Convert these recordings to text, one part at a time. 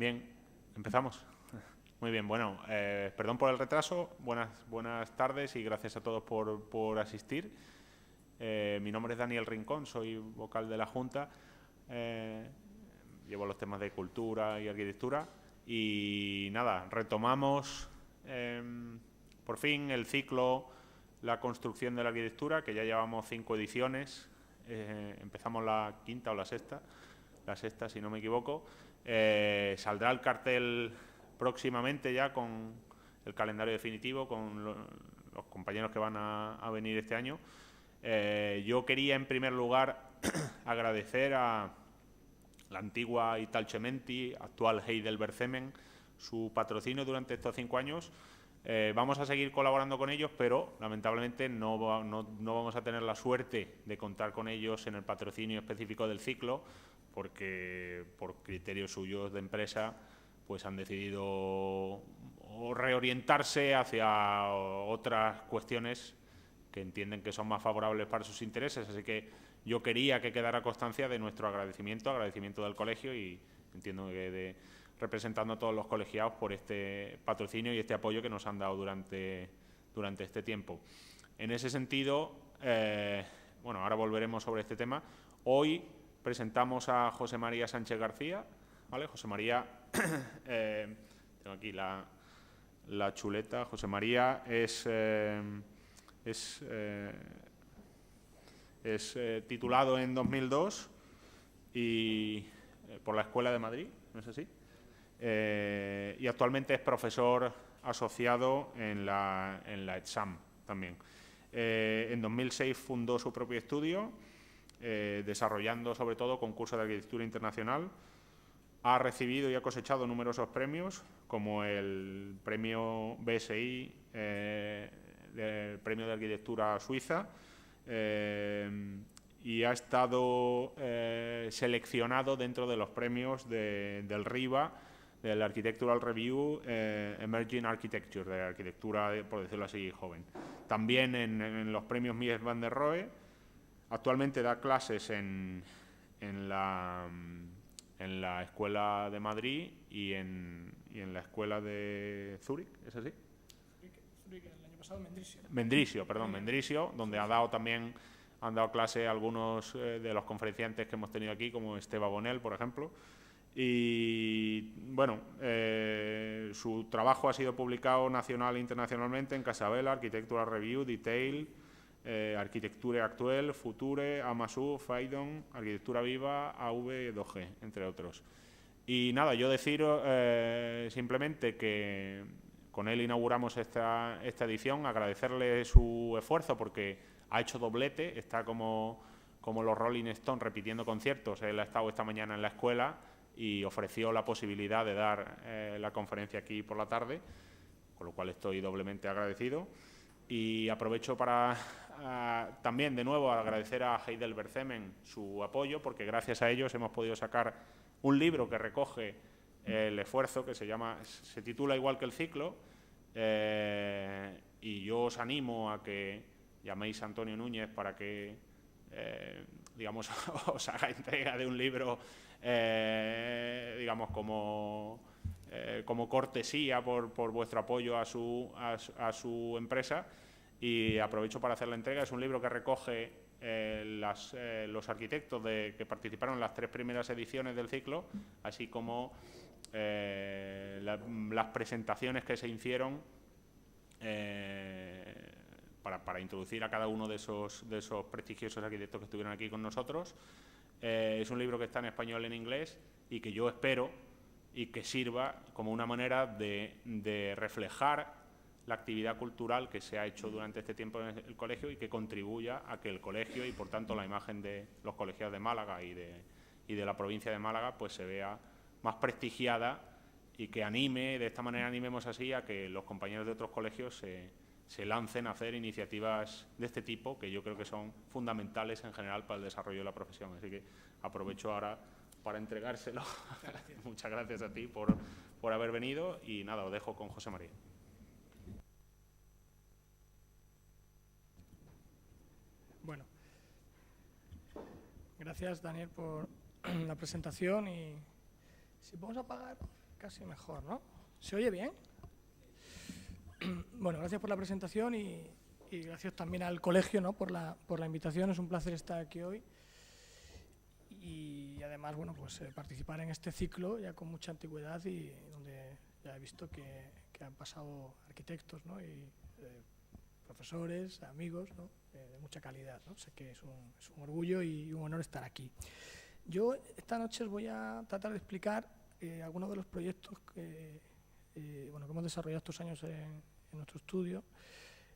Bien, empezamos. Muy bien, bueno, perdón por el retraso, buenas tardes y gracias a todos por asistir. Mi nombre es Daniel Rincón, soy vocal de la Junta, llevo los temas de cultura y arquitectura y nada, retomamos por fin el ciclo La construcción de la arquitectura, que ya llevamos 5 ediciones, empezamos la quinta o la sexta si no me equivoco. Saldrá el cartel próximamente ya con el calendario definitivo, con los compañeros que van a venir este año. Yo quería en primer lugar agradecer a la antigua Italcementi, actual Heidelberg-Zemen, su patrocinio durante estos 5 años. Vamos a seguir colaborando con ellos, pero lamentablemente no vamos a tener la suerte de contar con ellos en el patrocinio específico del ciclo, porque por criterios suyos de empresa pues han decidido reorientarse hacia otras cuestiones que entienden que son más favorables para sus intereses. Así que yo quería que quedara constancia de nuestro agradecimiento del colegio, y entiendo que representando a todos los colegiados por este patrocinio y este apoyo que nos han dado durante este tiempo. En ese sentido, bueno, ahora volveremos sobre este tema. Hoy presentamos a José María Sánchez García, ¿vale? José María, tengo aquí la chuleta. José María es titulado en 2002 y por la Escuela de Madrid, ¿no es así? Y actualmente es profesor asociado en la ETSAM también. En 2006 fundó su propio estudio, desarrollando sobre todo concursos de arquitectura internacional. Ha recibido y ha cosechado numerosos premios, como el premio BSI, el premio de arquitectura suiza, y ha estado seleccionado dentro de los premios del RIBA, del Architectural Review Emerging Architecture, de arquitectura, por decirlo así, joven. También en los premios Mies van der Rohe. Actualmente da clases en la Escuela de Madrid y en la Escuela de Zúrich, ¿es así? Zúrich, el año pasado, Mendrisio, donde han dado clase algunos de los conferenciantes que hemos tenido aquí, como Esteban Bonel, por ejemplo. Y bueno, su trabajo ha sido publicado nacional e internacionalmente en Casabella, Architectural Review, Detail, Arquitecture Actuelle, Future, Amasu, Faidon, Arquitectura Viva, AV2G, entre otros. Y nada, yo deciros simplemente que con él inauguramos esta edición, agradecerle su esfuerzo porque ha hecho doblete, está como los Rolling Stones repitiendo conciertos. Él ha estado esta mañana en la escuela y ofreció la posibilidad de dar la conferencia aquí por la tarde, con lo cual estoy doblemente agradecido. Y aprovecho para también de nuevo agradecer a Heidelberg-Zemen su apoyo, porque gracias a ellos hemos podido sacar un libro que recoge el esfuerzo, que se titula igual que el ciclo, y yo os animo a que llaméis a Antonio Núñez para que digamos os haga entrega de un libro, digamos como cortesía por vuestro apoyo a su empresa. Y aprovecho para hacer la entrega. Es un libro que recoge los arquitectos que participaron en las 3 primeras ediciones del ciclo, así como las presentaciones que se hicieron para introducir a cada uno de esos prestigiosos arquitectos que estuvieron aquí con nosotros. Es un libro que está en español y en inglés y que yo espero y que sirva como una manera de reflejar la actividad cultural que se ha hecho durante este tiempo en el colegio y que contribuya a que el colegio y, por tanto, la imagen de los colegiados de Málaga y de la provincia de Málaga pues se vea más prestigiada, y que de esta manera animemos así a que los compañeros de otros colegios se lancen a hacer iniciativas de este tipo, que yo creo que son fundamentales en general para el desarrollo de la profesión. Así que aprovecho ahora para entregárselo. Muchas gracias a ti por haber venido y nada, os dejo con José María. Bueno, gracias Daniel por la presentación, y si podemos apagar casi mejor, ¿no? ¿Se oye bien? Bueno, gracias por la presentación y gracias también al colegio, ¿no? por la invitación. Es un placer estar aquí hoy y además, bueno, pues participar en este ciclo ya con mucha antigüedad y donde ya he visto que han pasado arquitectos, ¿no? y profesores, amigos, ¿no? De mucha calidad, ¿no? Sé que es un orgullo y un honor estar aquí. Yo esta noche os voy a tratar de explicar algunos de los proyectos que hemos desarrollado estos años en nuestro estudio.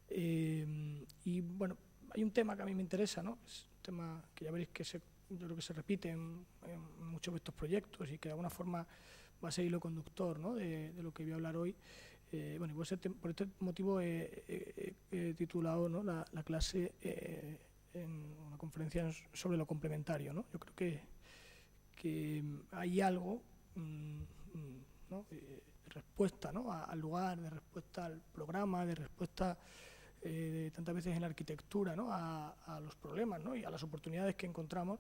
Y bueno, hay un tema que a mí me interesa, ¿no? Es un tema que ya veréis que yo creo que se repite en muchos de estos proyectos y que de alguna forma va a ser hilo conductor, ¿no? de lo que voy a hablar hoy. Y por este motivo he titulado, ¿no? la clase en una conferencia sobre lo complementario, ¿no? Yo creo que hay algo, ¿no? de respuesta, ¿no? al lugar, de respuesta al programa, de respuesta tantas veces en la arquitectura, ¿no? a los problemas, ¿no? y a las oportunidades que encontramos,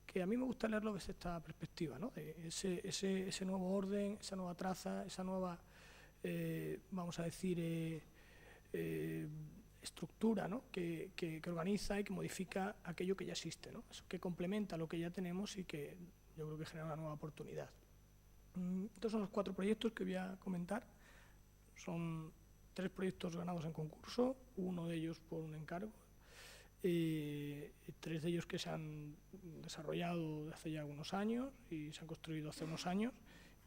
que a mí me gusta leerlo desde esta perspectiva, ¿no? de ese nuevo orden, esa nueva traza, esa nueva, vamos a decir, estructura, ¿no? que organiza y que modifica aquello que ya existe, ¿no? Eso que complementa lo que ya tenemos y que yo creo que genera una nueva oportunidad. Estos son los 4 proyectos que voy a comentar. Son 3 proyectos ganados en concurso, uno de ellos por un encargo, 3 de ellos que se han desarrollado de hace ya algunos años y se han construido hace unos años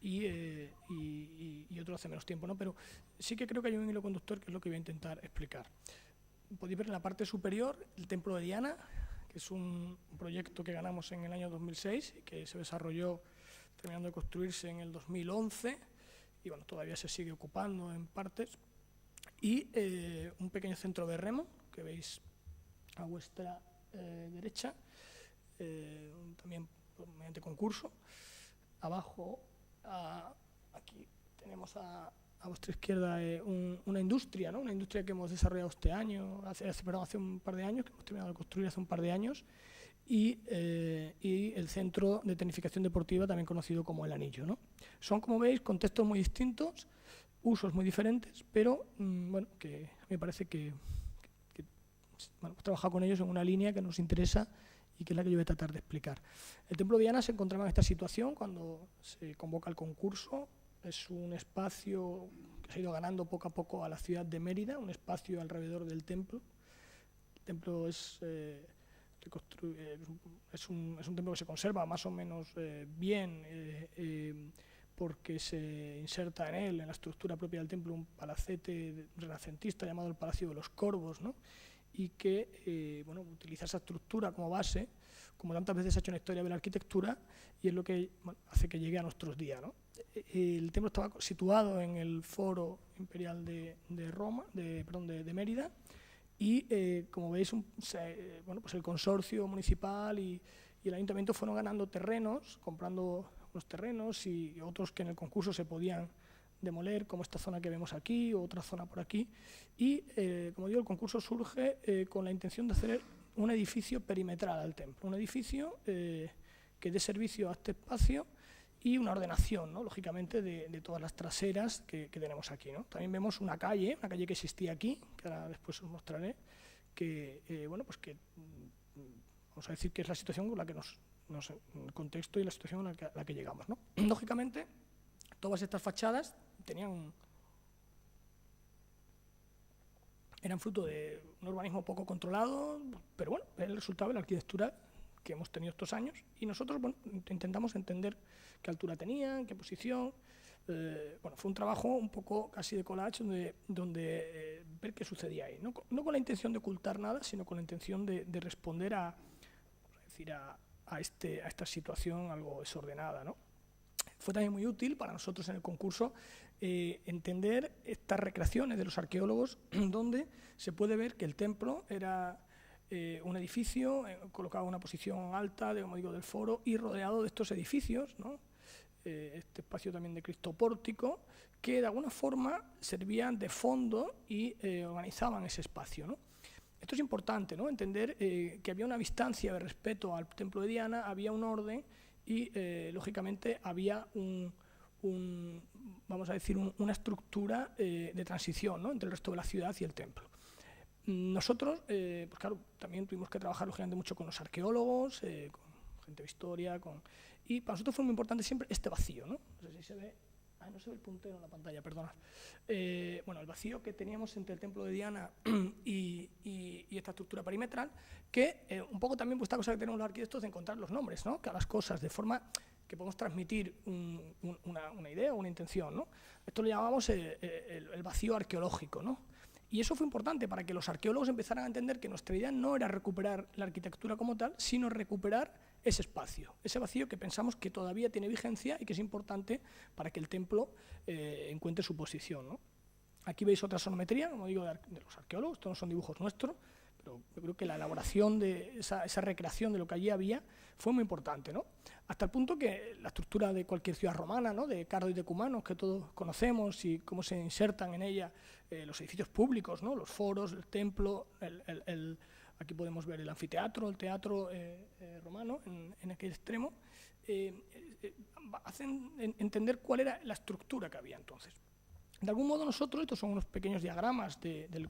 y otro hace menos tiempo, ¿no? Pero sí que creo que hay un hilo conductor que es lo que voy a intentar explicar. Podéis ver en la parte superior el Templo de Diana, que es un proyecto que ganamos en el año 2006 y que se desarrolló terminando de construirse en el 2011 y bueno, todavía se sigue ocupando en partes. Y un pequeño centro de remo que veis a vuestra derecha, también mediante concurso. Abajo, aquí tenemos a vuestra izquierda una industria, ¿no? Una industria que hemos desarrollado este año, hace un par de años, que hemos terminado de construir hace un par de años, y el centro de tecnificación deportiva, también conocido como El Anillo, ¿no? Son, como veis, contextos muy distintos, usos muy diferentes, pero bueno, que a mí me parece que hemos trabajado con ellos en una línea que nos interesa y que es la que yo voy a tratar de explicar. El Templo de Diana se encontraba en esta situación cuando se convoca el concurso. Es un espacio que se ha ido ganando poco a poco a la ciudad de Mérida, un espacio alrededor del templo. El templo es un templo que se conserva más o menos bien, porque se inserta en él, en la estructura propia del templo, un palacete renacentista llamado el Palacio de los Corvos, ¿no? Y que utiliza esa estructura como base, como tantas veces ha hecho en la historia de la arquitectura, y es lo que hace que llegue a nuestros días, ¿no? El templo estaba situado en el Foro Imperial de Mérida, y como veis, pues el consorcio municipal y el ayuntamiento fueron ganando terrenos, comprando unos terrenos y otros que en el concurso se podían demoler, como esta zona que vemos aquí o otra zona por aquí. Y, como digo, el concurso surge con la intención de hacer un edificio perimetral al templo, un edificio que dé servicio a este espacio y una ordenación, ¿no? Lógicamente, de todas las traseras que tenemos aquí, ¿no? También vemos una calle que existía aquí, que ahora después os mostraré, que, pues que vamos a decir que es la situación con la que el contexto y la situación a la que llegamos, ¿no? Lógicamente, todas estas fachadas eran fruto de un urbanismo poco controlado, pero bueno, es el resultado de la arquitectura que hemos tenido estos años, y nosotros intentamos entender qué altura tenían, qué posición. Fue un trabajo un poco casi de collage donde ver qué sucedía ahí, no con la intención de ocultar nada, sino con la intención de responder a esta situación algo desordenada, ¿no? Fue también muy útil para nosotros en el concurso entender estas recreaciones de los arqueólogos, donde se puede ver que el templo era un edificio colocado en una posición alta, como digo, del foro, y rodeado de estos edificios, ¿no? Este espacio también de Cristo pórtico, que de alguna forma servían de fondo y organizaban ese espacio, ¿no? Esto es importante, ¿no? Entender que había una distancia de respeto al templo de Diana, había un orden y, lógicamente, había vamos a decir, una estructura de transición, ¿no?, entre el resto de la ciudad y el templo. Nosotros, pues claro, también tuvimos que trabajar lógicamente mucho con los arqueólogos, con gente de historia, y para nosotros fue muy importante siempre este vacío, ¿no? No sé si se ve, no se ve el puntero en la pantalla, perdona. Bueno, el vacío que teníamos entre el templo de Diana y esta estructura perimetral, que un poco también pues esta cosa que tenemos los arquitectos de encontrar los nombres, ¿no?, que a las cosas, de forma que podemos transmitir una idea o una intención, ¿no? Esto lo llamamos el vacío arqueológico, ¿no? Y eso fue importante para que los arqueólogos empezaran a entender que nuestra idea no era recuperar la arquitectura como tal, sino recuperar ese espacio, ese vacío que pensamos que todavía tiene vigencia y que es importante para que el templo encuentre su posición, ¿no? Aquí veis otra sonometría, como digo, de los arqueólogos, estos no son dibujos nuestros, pero yo creo que la elaboración de esa recreación de lo que allí había fue muy importante, ¿no? Hasta el punto que la estructura de cualquier ciudad romana, ¿no?, de Cardo y de Cumanos, que todos conocemos, y cómo se insertan en ella los edificios públicos, ¿no?, los foros, el templo, aquí podemos ver el anfiteatro, el teatro romano en aquel extremo, hacen entender cuál era la estructura que había entonces. De algún modo nosotros, estos son unos pequeños diagramas de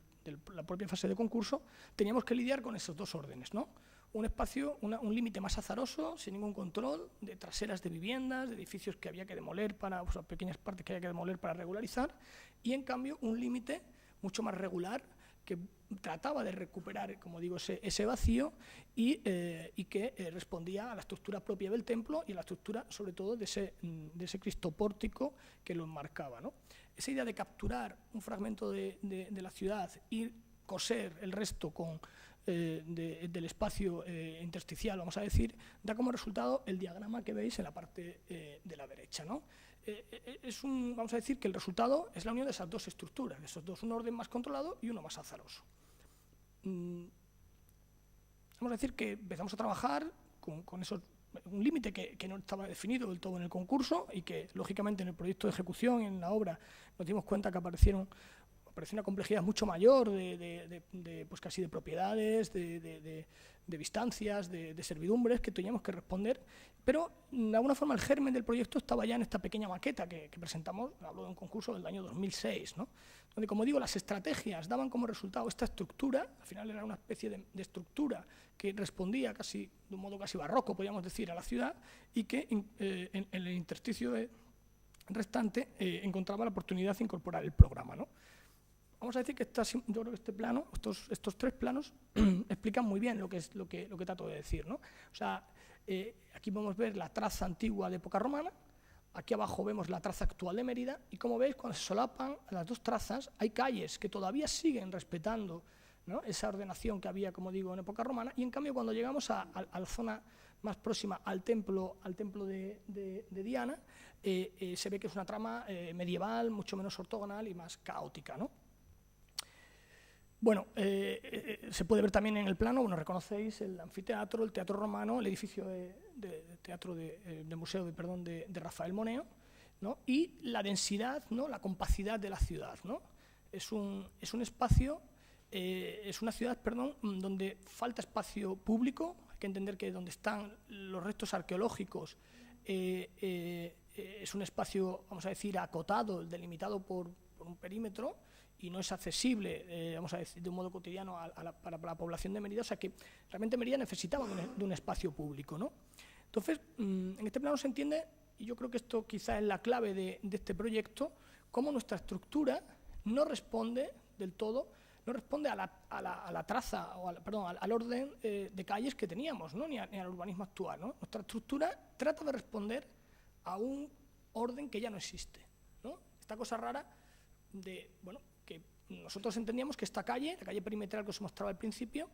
la propia fase de concurso, teníamos que lidiar con esos dos órdenes, ¿no? Un espacio, un límite más azaroso, sin ningún control, de traseras de viviendas, de edificios que había que demoler o sea, pequeñas partes que había que demoler para regularizar, y en cambio un límite mucho más regular que trataba de recuperar, como digo, ese vacío y que respondía a la estructura propia del templo y a la estructura, sobre todo, de ese Cristo pórtico que lo enmarcaba, ¿no? Esa idea de capturar un fragmento de la ciudad y coser el resto del espacio intersticial, vamos a decir, da como resultado el diagrama que veis en la parte de la derecha, ¿no? Vamos a decir que el resultado es la unión de esas dos estructuras, de esos dos, un orden más controlado y uno más azaroso. Vamos a decir que empezamos a trabajar con esos, un límite que no estaba definido del todo en el concurso y que, lógicamente, en el proyecto de ejecución, en la obra, nos dimos cuenta que apareció una complejidad mucho mayor pues casi de propiedades, de distancias, de servidumbres que teníamos que responder, pero de alguna forma el germen del proyecto estaba ya en esta pequeña maqueta que presentamos, hablo de un concurso del año 2006, ¿no?, donde, como digo, las estrategias daban como resultado esta estructura, al final era una especie de estructura que respondía casi de un modo casi barroco, podríamos decir, a la ciudad, y que en el intersticio restante encontraba la oportunidad de incorporar el programa, ¿no? Vamos a decir que yo creo que este plano, estos tres planos explican muy bien lo que trato de decir, ¿no? O sea, aquí podemos ver la traza antigua de época romana, aquí abajo vemos la traza actual de Mérida, y como veis, cuando se solapan las dos trazas, hay calles que todavía siguen respetando, ¿no?, esa ordenación que había, como digo, en época romana, y en cambio cuando llegamos a la zona más próxima al templo de Diana, se ve que es una trama medieval, mucho menos ortogonal y más caótica, ¿no? Bueno, se puede ver también en el plano, bueno, reconocéis el anfiteatro, el teatro romano, el edificio de museo de Rafael Moneo, ¿no?, y la densidad, ¿no?, la compacidad de la ciudad, ¿no? Es un espacio, es una ciudad, donde falta espacio público. Hay que entender que donde están los restos arqueológicos es un espacio, vamos a decir, acotado, delimitado por un perímetro, y no es accesible, vamos a decir, de un modo cotidiano para la población de Mérida, o sea que realmente Mérida necesitaba de un espacio público, ¿no? Entonces, en este plano se entiende, y yo creo que esto quizás es la clave de este proyecto, cómo nuestra estructura no responde del todo, no responde a la traza, o al orden de calles que teníamos, ¿no?, ni al urbanismo actual, ¿no? Nuestra estructura trata de responder a un orden que ya no existe, ¿no? Esta cosa rara de, bueno, que nosotros entendíamos que esta calle, la calle perimetral que os mostraba al principio,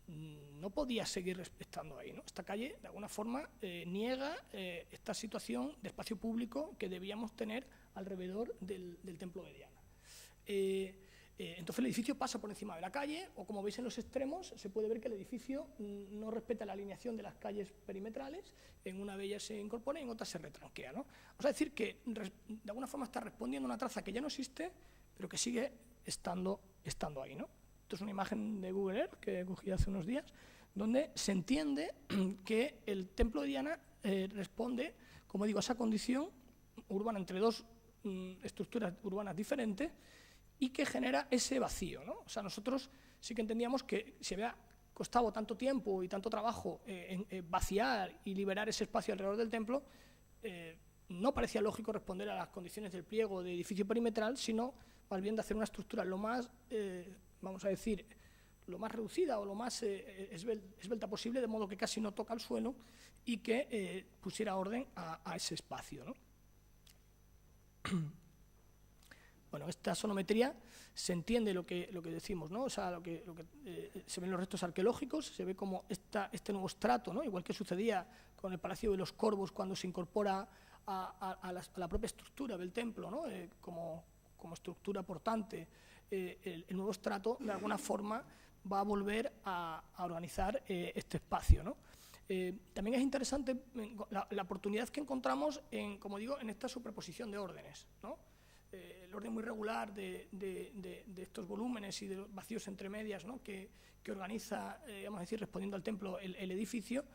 no podía seguir estando ahí, ¿no? Esta calle, de alguna forma, niega esta situación de espacio público que debíamos tener alrededor del templo de Diana. Entonces el edificio pasa por encima de la calle, o como veis en los extremos, se puede ver que el edificio no respeta la alineación de las calles perimetrales, en una de ellas se incorpora y en otra se retranquea, ¿no? Vamos a decir que de alguna forma está respondiendo a una traza que ya no existe, pero que sigue estando ahí, ¿no? Esto es una imagen de Google Earth que cogí hace unos días, donde se entiende que el templo de Diana responde, como digo, a esa condición urbana entre dos estructuras urbanas diferentes y que genera ese vacío, ¿no? O sea, nosotros sí que entendíamos que si había costado tanto tiempo y tanto trabajo vaciar y liberar ese espacio alrededor del templo, no parecía lógico responder a las condiciones del pliego de edificio perimetral, sino más bien de hacer una estructura lo más, vamos a decir, lo más reducida o lo más esbelta posible, de modo que casi no toca el suelo y que pusiera orden a ese espacio, ¿no? Bueno, esta sonometría se entiende lo que decimos, ¿no? O sea, lo que se ven los restos arqueológicos, se ve como este nuevo estrato, ¿no? Igual que sucedía con el Palacio de los Corvos cuando se incorpora a la propia estructura del templo, ¿no? Como estructura portante, el nuevo estrato de alguna forma va a volver a organizar este espacio, ¿no? También es interesante la oportunidad que encontramos como digo, en esta superposición de órdenes, ¿no? El orden muy regular de estos volúmenes y de los vacíos entre medias, ¿no? que organiza, vamos a decir, respondiendo al templo, el edificio,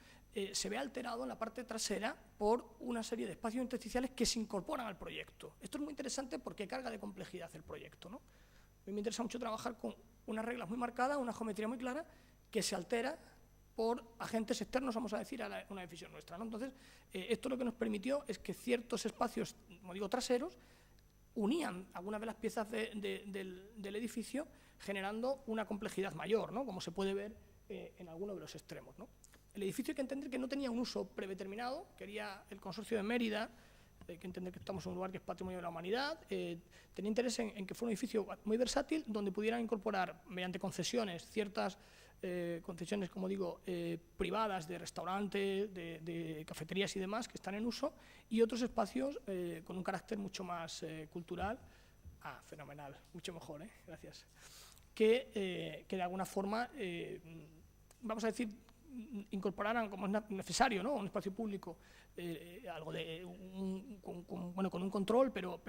se ve alterado en la parte trasera por una serie de espacios intersticiales que se incorporan al proyecto. Esto es muy interesante porque carga de complejidad el proyecto, ¿no? A mí me interesa mucho trabajar con unas reglas muy marcadas, una geometría muy clara, que se altera por agentes externos, vamos a decir, a una decisión nuestra, ¿no? Entonces, esto lo que nos permitió es que ciertos espacios, como digo, traseros, unían algunas de las piezas del edificio, generando una complejidad mayor, ¿no? Como se puede ver en alguno de los extremos, ¿no? El edificio hay que entender que no tenía un uso predeterminado, quería el Consorcio de Mérida, hay que entender que estamos en un lugar que es patrimonio de la humanidad, tenía interés en que fuera un edificio muy versátil, donde pudieran incorporar, mediante concesiones, ciertas concesiones, como digo, privadas de restaurantes, de cafeterías y demás, que están en uso, y otros espacios con un carácter mucho más cultural. Fenomenal, mucho mejor, gracias. Que de alguna forma, vamos a decir, incorporaran, como es necesario, ¿no? Un espacio público, algo de con un control, pero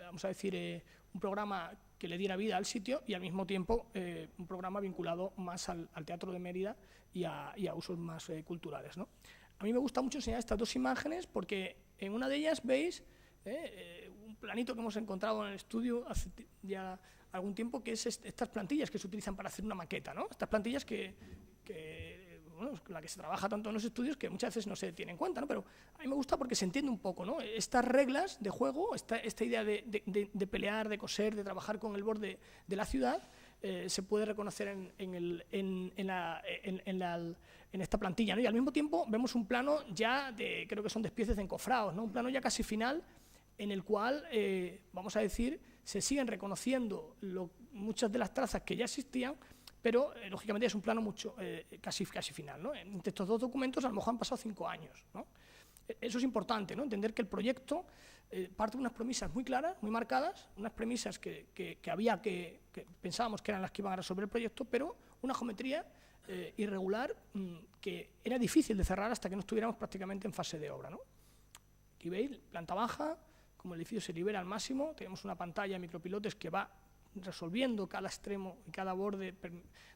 vamos a decir, un programa que le diera vida al sitio y al mismo tiempo un programa vinculado más al Teatro de Mérida y a usos más culturales, ¿no? A mí me gusta mucho enseñar estas dos imágenes porque en una de ellas veis un planito que hemos encontrado en el estudio hace ya algún tiempo, que es estas plantillas que se utilizan para hacer una maqueta, ¿no? Estas plantillas bueno, con la que se trabaja tanto en los estudios que muchas veces no se tiene en cuenta, ¿no? Pero a mí me gusta porque se entiende un poco, ¿no? Estas reglas de juego, esta idea de pelear, de coser, de trabajar con el borde de la ciudad, se puede reconocer en esta plantilla, ¿no? Y al mismo tiempo vemos un plano ya creo que son despieces de encofrados, ¿no? Un plano ya casi final en el cual, vamos a decir, se siguen reconociendo muchas de las trazas que ya existían, pero lógicamente es un plano casi final, ¿no? Entre estos dos documentos a lo mejor han pasado 5 años, ¿no? Eso es importante, ¿no? Entender que el proyecto parte de unas premisas muy claras, muy marcadas, unas premisas que pensábamos que eran las que iban a resolver el proyecto, pero una geometría irregular que era difícil de cerrar hasta que no estuviéramos prácticamente en fase de obra, ¿no? Aquí veis, planta baja, como el edificio se libera al máximo, tenemos una pantalla de micropilotes que va resolviendo cada extremo y cada borde,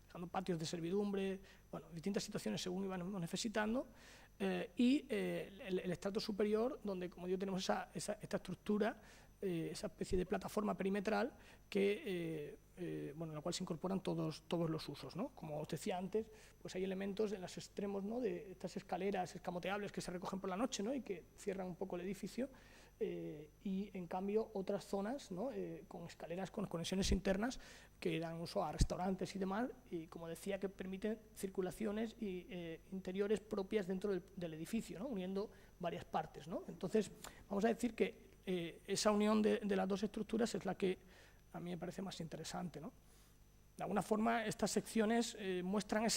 dejando patios de servidumbre, bueno, distintas situaciones según íbamos necesitando, y el estrato superior, donde, como digo, tenemos esta estructura, esa especie de plataforma perimetral en la cual se incorporan todos los usos, ¿no? Como os decía antes, pues hay elementos en los extremos, ¿no? De estas escaleras escamoteables que se recogen por la noche, ¿no? Y que cierran un poco el edificio, y en cambio otras zonas, ¿no? Con escaleras con conexiones internas que dan uso a restaurantes y demás, y como decía, que permiten circulaciones interiores propias dentro del edificio, ¿no? Uniendo varias partes, ¿no? Entonces, vamos a decir que esa unión de las dos estructuras es la que a mí me parece más interesante, ¿no? De alguna forma, estas secciones muestran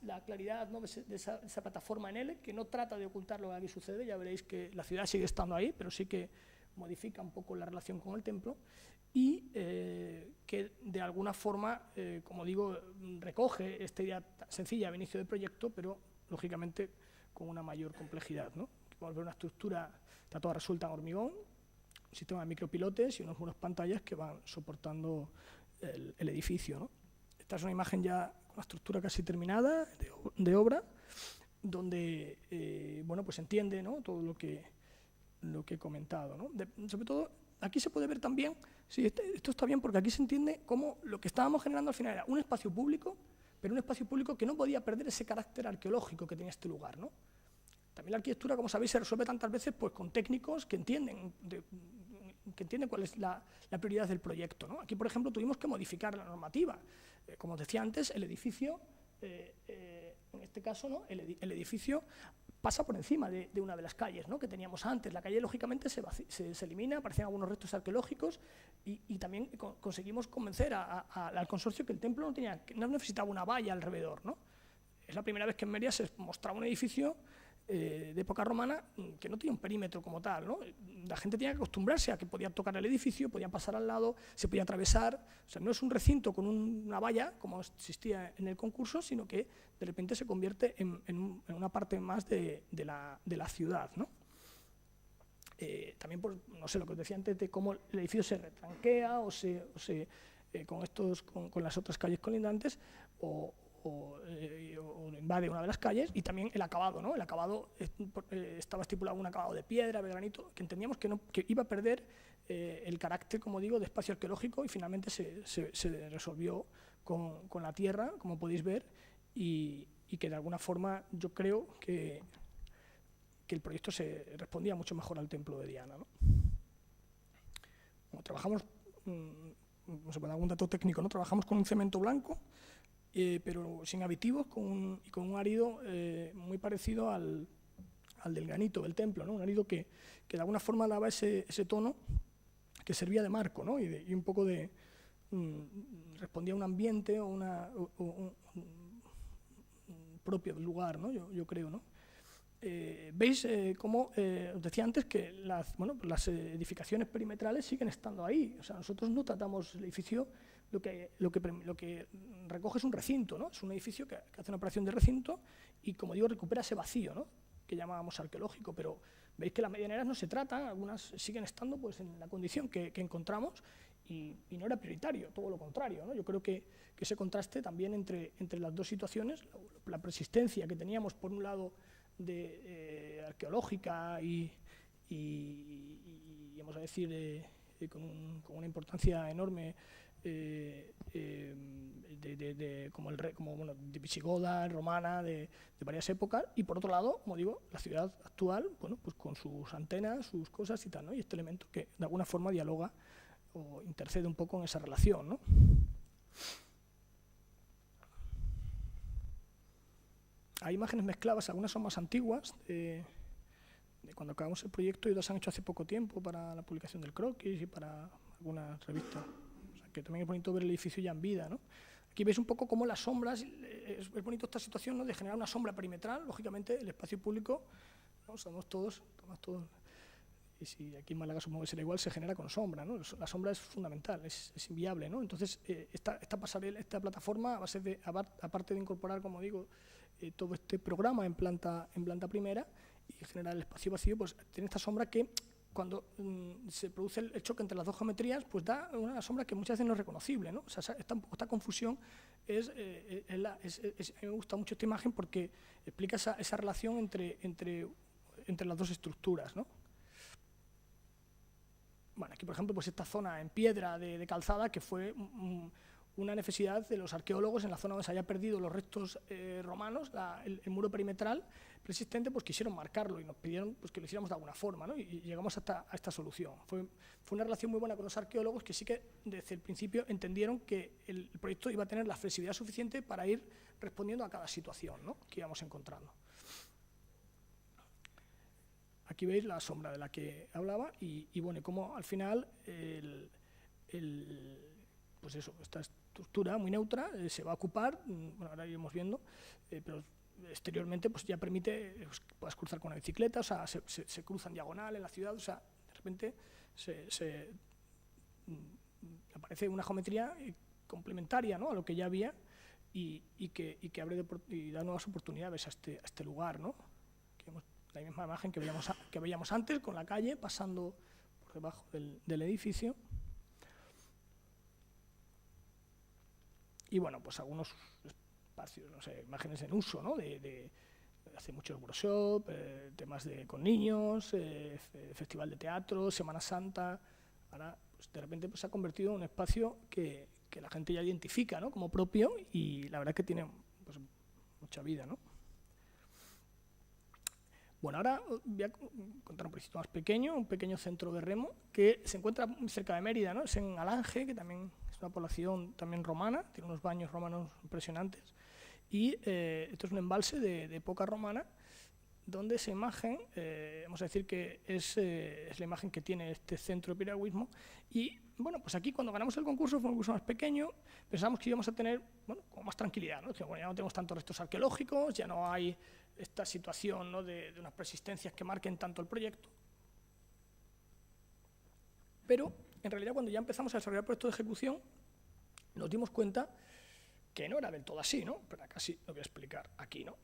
la claridad, ¿no? de esa plataforma en L, que no trata de ocultar lo que aquí sucede. Ya veréis que la ciudad sigue estando ahí, pero sí que modifica un poco la relación con el templo, y que de alguna forma, como digo, recoge esta idea sencilla de inicio de proyecto, pero lógicamente con una mayor complejidad, ¿no? Podemos ver una estructura, está toda resuelta en hormigón, un sistema de micropilotes y unos pantallas que van soportando el edificio, ¿no? Esta es una imagen ya con la estructura casi terminada de obra, donde bueno, pues entiende, ¿no?, todo lo que he comentado, ¿no? Sobre todo, aquí se puede ver también, sí, esto está bien porque aquí se entiende cómo lo que estábamos generando al final era un espacio público, pero un espacio público que no podía perder ese carácter arqueológico que tenía este lugar, ¿no? También la arquitectura, como sabéis, se resuelve tantas veces pues, con técnicos que entienden cuál es la prioridad del proyecto, ¿no? Aquí, por ejemplo, tuvimos que modificar la normativa. Como os decía antes, el edificio, en este caso, ¿no?, el edificio pasa por encima de una de las calles, ¿no?, que teníamos antes. La calle, lógicamente, se elimina, aparecen algunos restos arqueológicos y también conseguimos convencer al consorcio que el templo no necesitaba una valla alrededor, ¿no? Es la primera vez que en Mérida se mostraba un edificio de época romana que no tenía un perímetro como tal, ¿no? La gente tenía que acostumbrarse a que podía tocar el edificio, podían pasar al lado, se podía atravesar. O sea, no es un recinto con una valla como existía en el concurso, sino que de repente se convierte en una parte más de la ciudad, ¿no? También por, no sé, lo que os decía antes de cómo el edificio se retranquea con las otras calles colindantes o invade una de las calles, y también el acabado, ¿no? El acabado estaba estipulado un acabado de piedra, de granito, que entendíamos que iba a perder el carácter, como digo, de espacio arqueológico, y finalmente se resolvió con la tierra, como podéis ver, y que de alguna forma yo creo que el proyecto se respondía mucho mejor al templo de Diana, ¿no? Bueno, trabajamos, no sé, algún dato técnico, ¿no? Trabajamos con un cemento blanco, pero sin aditivos, y con un árido muy parecido al del granito del templo, ¿no? Un árido que de alguna forma daba ese tono que servía de marco, ¿no? Y un poco respondía a un ambiente o un propio del lugar, ¿no? Yo creo, ¿no? Veis cómo, os decía antes, que las edificaciones perimetrales siguen estando ahí. O sea, nosotros no tratamos el edificio, lo que recoge es un recinto, ¿no? Es un edificio que hace una operación de recinto y, como digo, recupera ese vacío, ¿no?, que llamábamos arqueológico. Pero veis que las medianeras no se tratan, algunas siguen estando pues, en la condición que encontramos, y no era prioritario, todo lo contrario, ¿no? Yo creo que ese contraste también entre las dos situaciones, la persistencia que teníamos, por un lado, arqueológica y vamos a decir, con una importancia enorme, de visigoda, romana, de varias épocas, y por otro lado, como digo, la ciudad actual, bueno, pues con sus antenas, sus cosas y tal, ¿no? Y este elemento que de alguna forma dialoga o intercede un poco en esa relación, ¿no? Hay imágenes mezcladas, algunas son más antiguas, de cuando acabamos el proyecto, y otras se han hecho hace poco tiempo para la publicación del croquis y para algunas revistas. O sea, que también es bonito ver el edificio ya en vida, ¿no? Aquí veis un poco cómo las sombras, es bonito esta situación, ¿no?, de generar una sombra perimetral. Lógicamente, el espacio público, ¿no?, somos todos, y si aquí en Málaga supongo que será igual, se genera con sombra, ¿no? La sombra es fundamental, es inviable, ¿no? Entonces, esta pasarela, esta plataforma, aparte de incorporar, como digo, todo este programa en planta primera y generar el espacio vacío, pues tiene esta sombra que, cuando se produce el choque entre las dos geometrías, pues da una sombra que muchas veces no es reconocible, ¿no? O sea, esta confusión a mí me gusta mucho esta imagen porque explica esa relación entre las dos estructuras, ¿no? Bueno, aquí, por ejemplo, pues esta zona en piedra de calzada, que fue una necesidad de los arqueólogos en la zona donde se habían perdido los restos romanos, el muro perimetral persistente, pues quisieron marcarlo y nos pidieron pues, que lo hiciéramos de alguna forma, ¿no? Y llegamos a esta solución. Fue una relación muy buena con los arqueólogos, que sí que desde el principio entendieron que el proyecto iba a tener la flexibilidad suficiente para ir respondiendo a cada situación, ¿no?, que íbamos encontrando. Aquí veis la sombra de la que hablaba y bueno, como al final pues eso, esta estructura muy neutra se va a ocupar, bueno, ahora iremos viendo, pero exteriormente pues ya permite que puedas cruzar con la bicicleta, o sea, se cruza en diagonal en la ciudad, o sea, de repente aparece una geometría complementaria, ¿no?, a lo que ya había y que abre y da nuevas oportunidades a este lugar, ¿no? La misma imagen que veíamos antes, con la calle pasando por debajo del edificio. Y bueno, pues algunos espacios, no sé, imágenes en uso, ¿no?, hace muchos workshops, temas con niños, festival de teatro, Semana Santa. Ahora, pues, de repente pues, se ha convertido en un espacio que la gente ya identifica, ¿no?, como propio, y la verdad es que tiene pues, mucha vida, ¿no? Bueno, ahora voy a contar un proyecto más pequeño, un pequeño centro de remo que se encuentra muy cerca de Mérida, ¿no? Es en Alange, que también es una población también romana, tiene unos baños romanos impresionantes, y esto es un embalse de época romana, donde esa imagen, vamos a decir que es la imagen que tiene este centro de piragüismo. Y bueno, pues aquí cuando ganamos el concurso, fue un concurso más pequeño, pensamos que íbamos a tener, bueno, como más tranquilidad, ¿no? Que, bueno, ya no tenemos tantos restos arqueológicos, ya no hay esta situación, ¿no?, de unas persistencias que marquen tanto el proyecto. Pero en realidad cuando ya empezamos a desarrollar el proyecto de ejecución, nos dimos cuenta que no era del todo así, ¿no? Pero casi lo voy a explicar aquí, ¿no?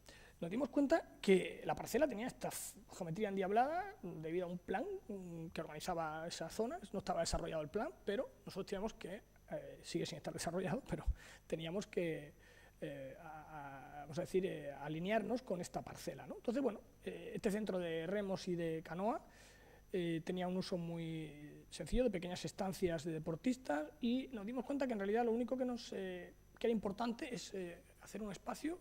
Nos dimos cuenta que la parcela tenía esta geometría endiablada debido a un plan que organizaba esa zona. No estaba desarrollado el plan, pero nosotros teníamos que, sigue sin estar desarrollado, pero teníamos que, vamos a decir, alinearnos con esta parcela, ¿no? Entonces, bueno, este centro de remos y de canoa tenía un uso muy sencillo, de pequeñas estancias de deportistas, y nos dimos cuenta que en realidad lo único que era importante es hacer un espacio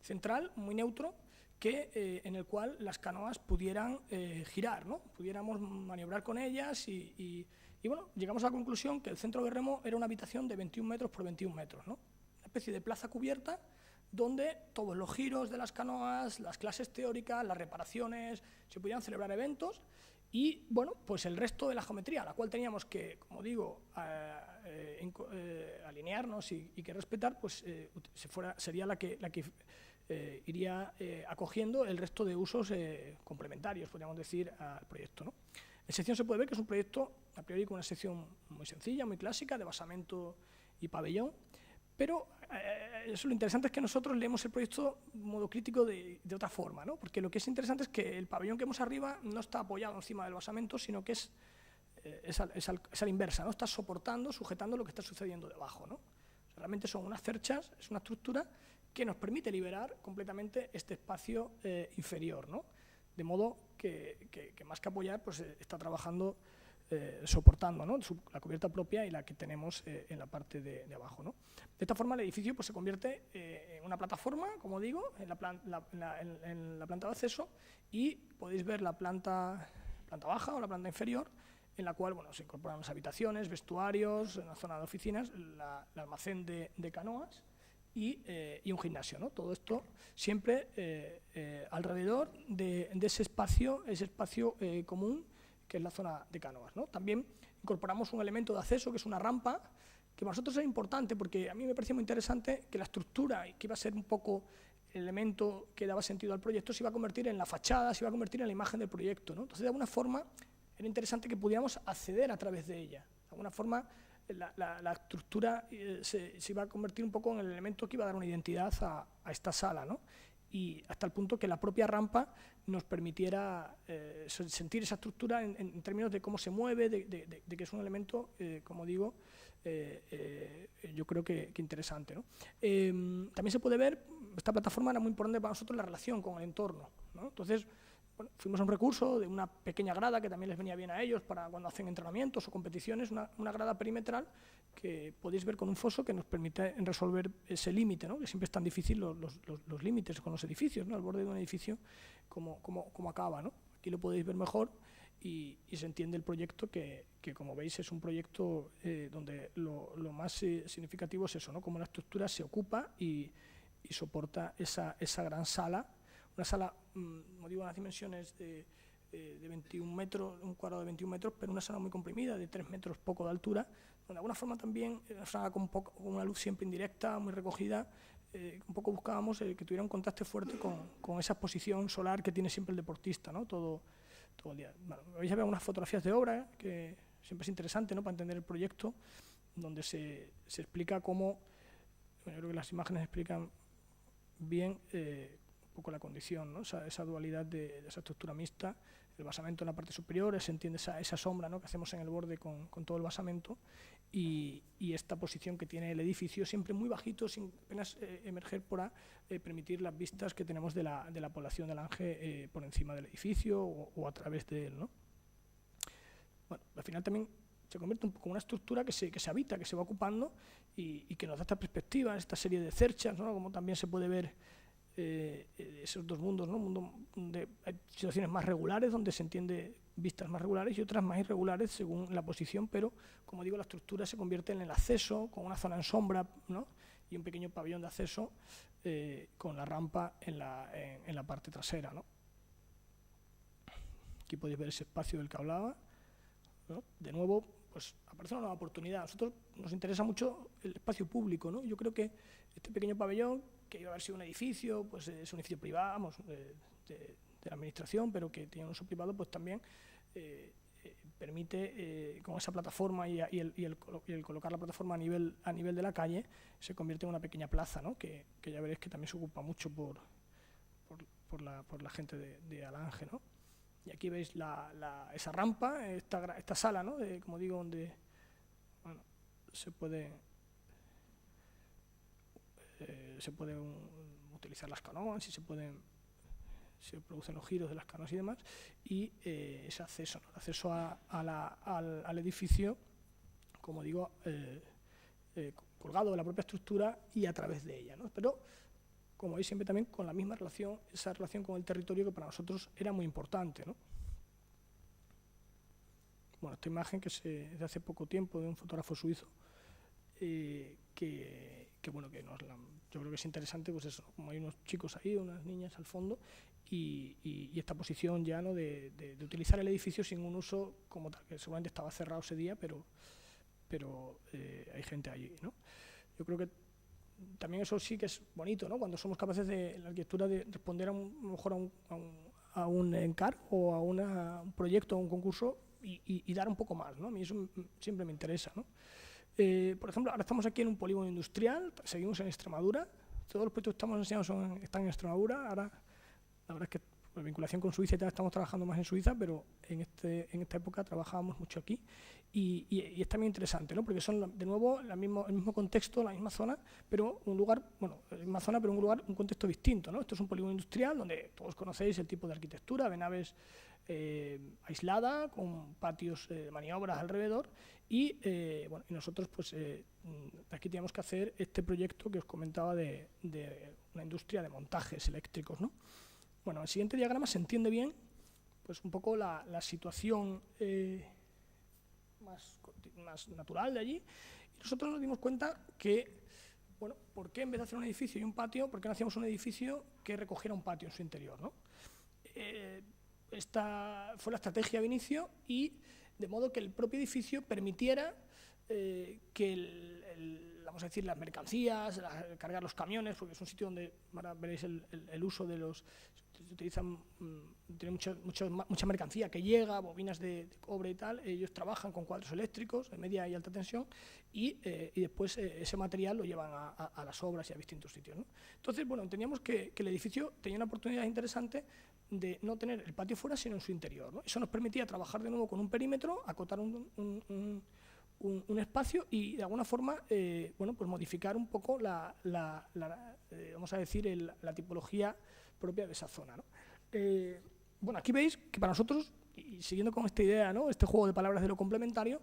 central, muy neutro, en el cual las canoas pudieran girar, ¿no? Pudiéramos maniobrar con ellas y bueno, llegamos a la conclusión que el centro de remo era una habitación de 21 metros por 21 metros, ¿no? Una especie de plaza cubierta donde todos los giros de las canoas, las clases teóricas, las reparaciones, se pudieran celebrar eventos. Y, bueno, pues el resto de la geometría, a la cual teníamos que, como digo, alinearnos y que respetar, pues sería la que iría acogiendo el resto de usos complementarios, podríamos decir, al proyecto, ¿no? En sección se puede ver que es un proyecto, a priori, con una sección muy sencilla, muy clásica, de basamento y pabellón, pero eso, lo interesante es que nosotros leemos el proyecto de modo crítico de otra forma, ¿no? Porque lo que es interesante es que el pabellón que vemos arriba no está apoyado encima del basamento, sino que es a la inversa, ¿no? Está soportando, sujetando lo que está sucediendo debajo, ¿no? O sea, realmente son unas cerchas, es una estructura que nos permite liberar completamente este espacio inferior, ¿no? De modo que más que apoyar, pues está trabajando soportando, ¿no?, la cubierta propia y la que tenemos en la parte de abajo, ¿no? De esta forma el edificio pues, se convierte en una plataforma, como digo, en la planta de acceso, y podéis ver la planta baja o la planta inferior, en la cual, bueno, se incorporan las habitaciones, vestuarios, una zona de oficinas, el almacén de canoas y un gimnasio, ¿no? Todo esto siempre alrededor de ese espacio común, que es la zona de canoas, ¿no? También incorporamos un elemento de acceso, que es una rampa, que para nosotros es importante porque a mí me parecía muy interesante que la estructura, que iba a ser un poco el elemento que daba sentido al proyecto, se iba a convertir en la fachada, se iba a convertir en la imagen del proyecto, ¿no? Entonces, de alguna forma, era interesante que pudiéramos acceder a través de ella. De alguna forma, la estructura se iba a convertir un poco en el elemento que iba a dar una identidad a esta sala, ¿no? Y hasta el punto que la propia rampa nos permitiera sentir esa estructura en términos de cómo se mueve, de que es un elemento, como digo, yo creo que interesante, ¿no? También se puede ver, esta plataforma era muy importante para nosotros, la relación con el entorno, ¿no? Entonces, bueno, fuimos a un recurso de una pequeña grada que también les venía bien a ellos para cuando hacen entrenamientos o competiciones, una grada perimetral que podéis ver con un foso que nos permite resolver ese límite, ¿no? Que siempre es tan difícil los límites con los edificios, ¿no? Al borde de un edificio, como acaba, ¿no? Aquí lo podéis ver mejor y se entiende el proyecto que como veis, es un proyecto donde lo más significativo es eso, ¿no? Cómo la estructura se ocupa y soporta esa gran sala. Una sala, como digo, unas dimensiones de 21 metros, un cuadrado de 21 metros, pero una sala muy comprimida, de 3 metros poco de altura, donde de alguna forma también, una sala con una luz siempre indirecta, muy recogida, un poco buscábamos que tuviera un contraste fuerte con esa exposición solar que tiene siempre el deportista, ¿no? Todo el día. Bueno, vais a ver unas fotografías de obra, que siempre es interesante, ¿no?, para entender el proyecto, donde se explica cómo, bueno, yo creo que las imágenes explican bien un poco la condición, ¿no? Esa dualidad de esa estructura mixta, el basamento en la parte superior, se entiende esa sombra, ¿no?, que hacemos en el borde con todo el basamento, y esta posición que tiene el edificio, siempre muy bajito, sin apenas emerger, para permitir las vistas que tenemos de la población de Alange por encima del edificio o a través de él, ¿no? Bueno, al final también se convierte un poco en una estructura que se habita, que se va ocupando y que nos da esta perspectiva, esta serie de cerchas, ¿no? Como también se puede ver esos dos mundos, ¿no? Un mundo donde hay situaciones más regulares, donde se entiende vistas más regulares, y otras más irregulares según la posición, pero como digo, la estructura se convierte en el acceso, con una zona en sombra, ¿no? Y un pequeño pabellón de acceso con la rampa en la parte trasera, ¿no? Aquí podéis ver ese espacio del que hablaba, ¿no? De nuevo, pues aparece una nueva oportunidad. A nosotros nos interesa mucho el espacio público, ¿no? Yo creo que este pequeño pabellón, que iba a haber sido un edificio, pues es un edificio privado, vamos, de la administración, pero que tiene un uso privado, pues también permite, con esa plataforma y el colocar la plataforma a nivel de la calle, se convierte en una pequeña plaza, ¿no? Que ya veréis que también se ocupa mucho por la gente de Alange, ¿no? Y aquí veis esa rampa, esta sala, ¿no? Como digo, donde bueno, se puede utilizar las canoas y se producen los giros de las canoas y demás, y ese acceso, ¿no? El acceso al edificio, como digo, colgado de la propia estructura y a través de ella, ¿no? Pero, como veis, siempre también con la misma relación, esa relación con el territorio que para nosotros era muy importante, ¿no? Bueno, esta imagen que es de hace poco tiempo, de un fotógrafo suizo, bueno, yo creo que es interesante, pues eso, como hay unos chicos ahí, unas niñas al fondo, y esta posición ya, ¿no? de utilizar el edificio sin un uso como tal, que seguramente estaba cerrado ese día, pero hay gente allí, ¿no? Yo creo que también eso sí que es bonito, ¿no? Cuando somos capaces de la arquitectura de responder a un encargo o a un proyecto o un concurso y dar un poco más, ¿no? A mí eso siempre me interesa, ¿no? Por ejemplo, ahora estamos aquí en un polígono industrial, seguimos en Extremadura, todos los proyectos que estamos enseñando están en Extremadura. Ahora la verdad es que por vinculación con Suiza y tal estamos trabajando más en Suiza, pero en esta época trabajábamos mucho aquí y es también interesante, ¿no? Porque son de nuevo el mismo contexto, la misma zona, pero un lugar, bueno, la misma zona, pero un contexto distinto, ¿no? Esto es un polígono industrial donde todos conocéis el tipo de arquitectura, de naves aislada, con patios de maniobras alrededor, y bueno, y nosotros pues aquí teníamos que hacer este proyecto que os comentaba de una industria de montajes eléctricos, ¿no? Bueno, en el siguiente diagrama se entiende bien pues un poco la situación más natural de allí, y nosotros nos dimos cuenta que, bueno, ¿por qué en vez de hacer un edificio y un patio, por qué no hacíamos un edificio que recogiera un patio en su interior, ¿no? Esta fue la estrategia de inicio, y de modo que el propio edificio permitiera que vamos a decir, las mercancías, cargar los camiones, porque es un sitio donde ahora veréis el uso de los... Se utilizan, tiene mucha mercancía que llega, bobinas de cobre y tal. Ellos trabajan con cuadros eléctricos de media y alta tensión, y después ese material lo llevan a las obras y a distintos sitios, ¿no? Entonces, bueno, entendíamos que el edificio tenía una oportunidad interesante de no tener el patio fuera, sino en su interior, ¿no? Eso nos permitía trabajar de nuevo con un perímetro, acotar un espacio y de alguna forma bueno, pues modificar un poco vamos a decir, la tipología propia de esa zona, ¿no? Bueno, aquí veis que para nosotros, y siguiendo con esta idea, ¿no? Este juego de palabras de lo complementario,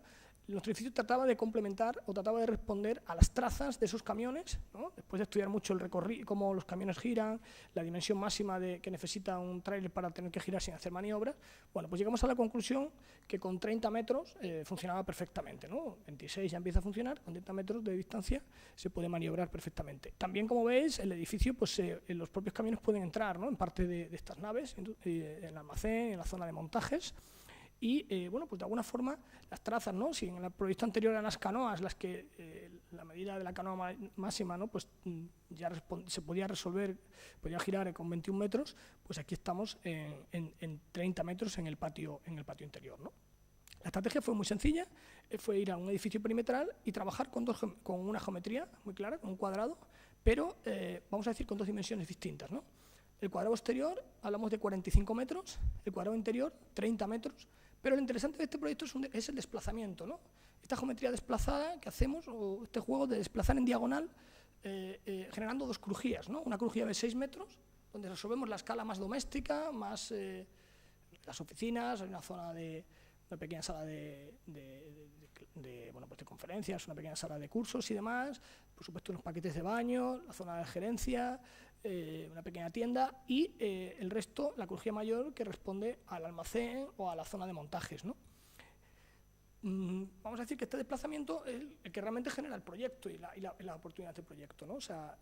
nuestro edificio trataba de complementar o trataba de responder a las trazas de esos camiones, ¿no? Después de estudiar mucho el recorrido, cómo los camiones giran, la dimensión máxima que necesita un tráiler para tener que girar sin hacer maniobras, bueno, pues llegamos a la conclusión que con 30 metros funcionaba perfectamente, ¿no? 26 ya empieza a funcionar, con 30 metros de distancia se puede maniobrar perfectamente. También, como veis, el edificio, pues los propios camiones pueden entrar, ¿no? En parte de estas naves, en el almacén, en la zona de montajes. Y, bueno, pues de alguna forma las trazas, ¿no? Si en el proyecto anterior eran las canoas las que la medida de la canoa máxima, ¿no? Pues ya se podía resolver, podía girar con 21 metros, pues aquí estamos en 30 metros en el patio interior, ¿no? La estrategia fue muy sencilla, fue ir a un edificio perimetral y trabajar con una geometría muy clara, con un cuadrado, pero vamos a decir con dos dimensiones distintas, ¿no? El cuadrado exterior hablamos de 45 metros, el cuadrado interior 30 metros, Pero lo interesante de este proyecto es el desplazamiento, ¿no? Esta geometría desplazada que hacemos, o este juego de desplazar en diagonal, generando dos crujías, ¿no? Una crujía de 6 metros, donde resolvemos la escala más doméstica, más las oficinas, hay una zona de una pequeña sala bueno, pues de conferencias, una pequeña sala de cursos y demás, por supuesto unos paquetes de baño, la zona de gerencia, una pequeña tienda y el resto, la crujía mayor, que responde al almacén o a la zona de montajes, ¿no? Vamos a decir que este desplazamiento es el que realmente genera el proyecto y la oportunidad del proyecto, ¿no? O sea,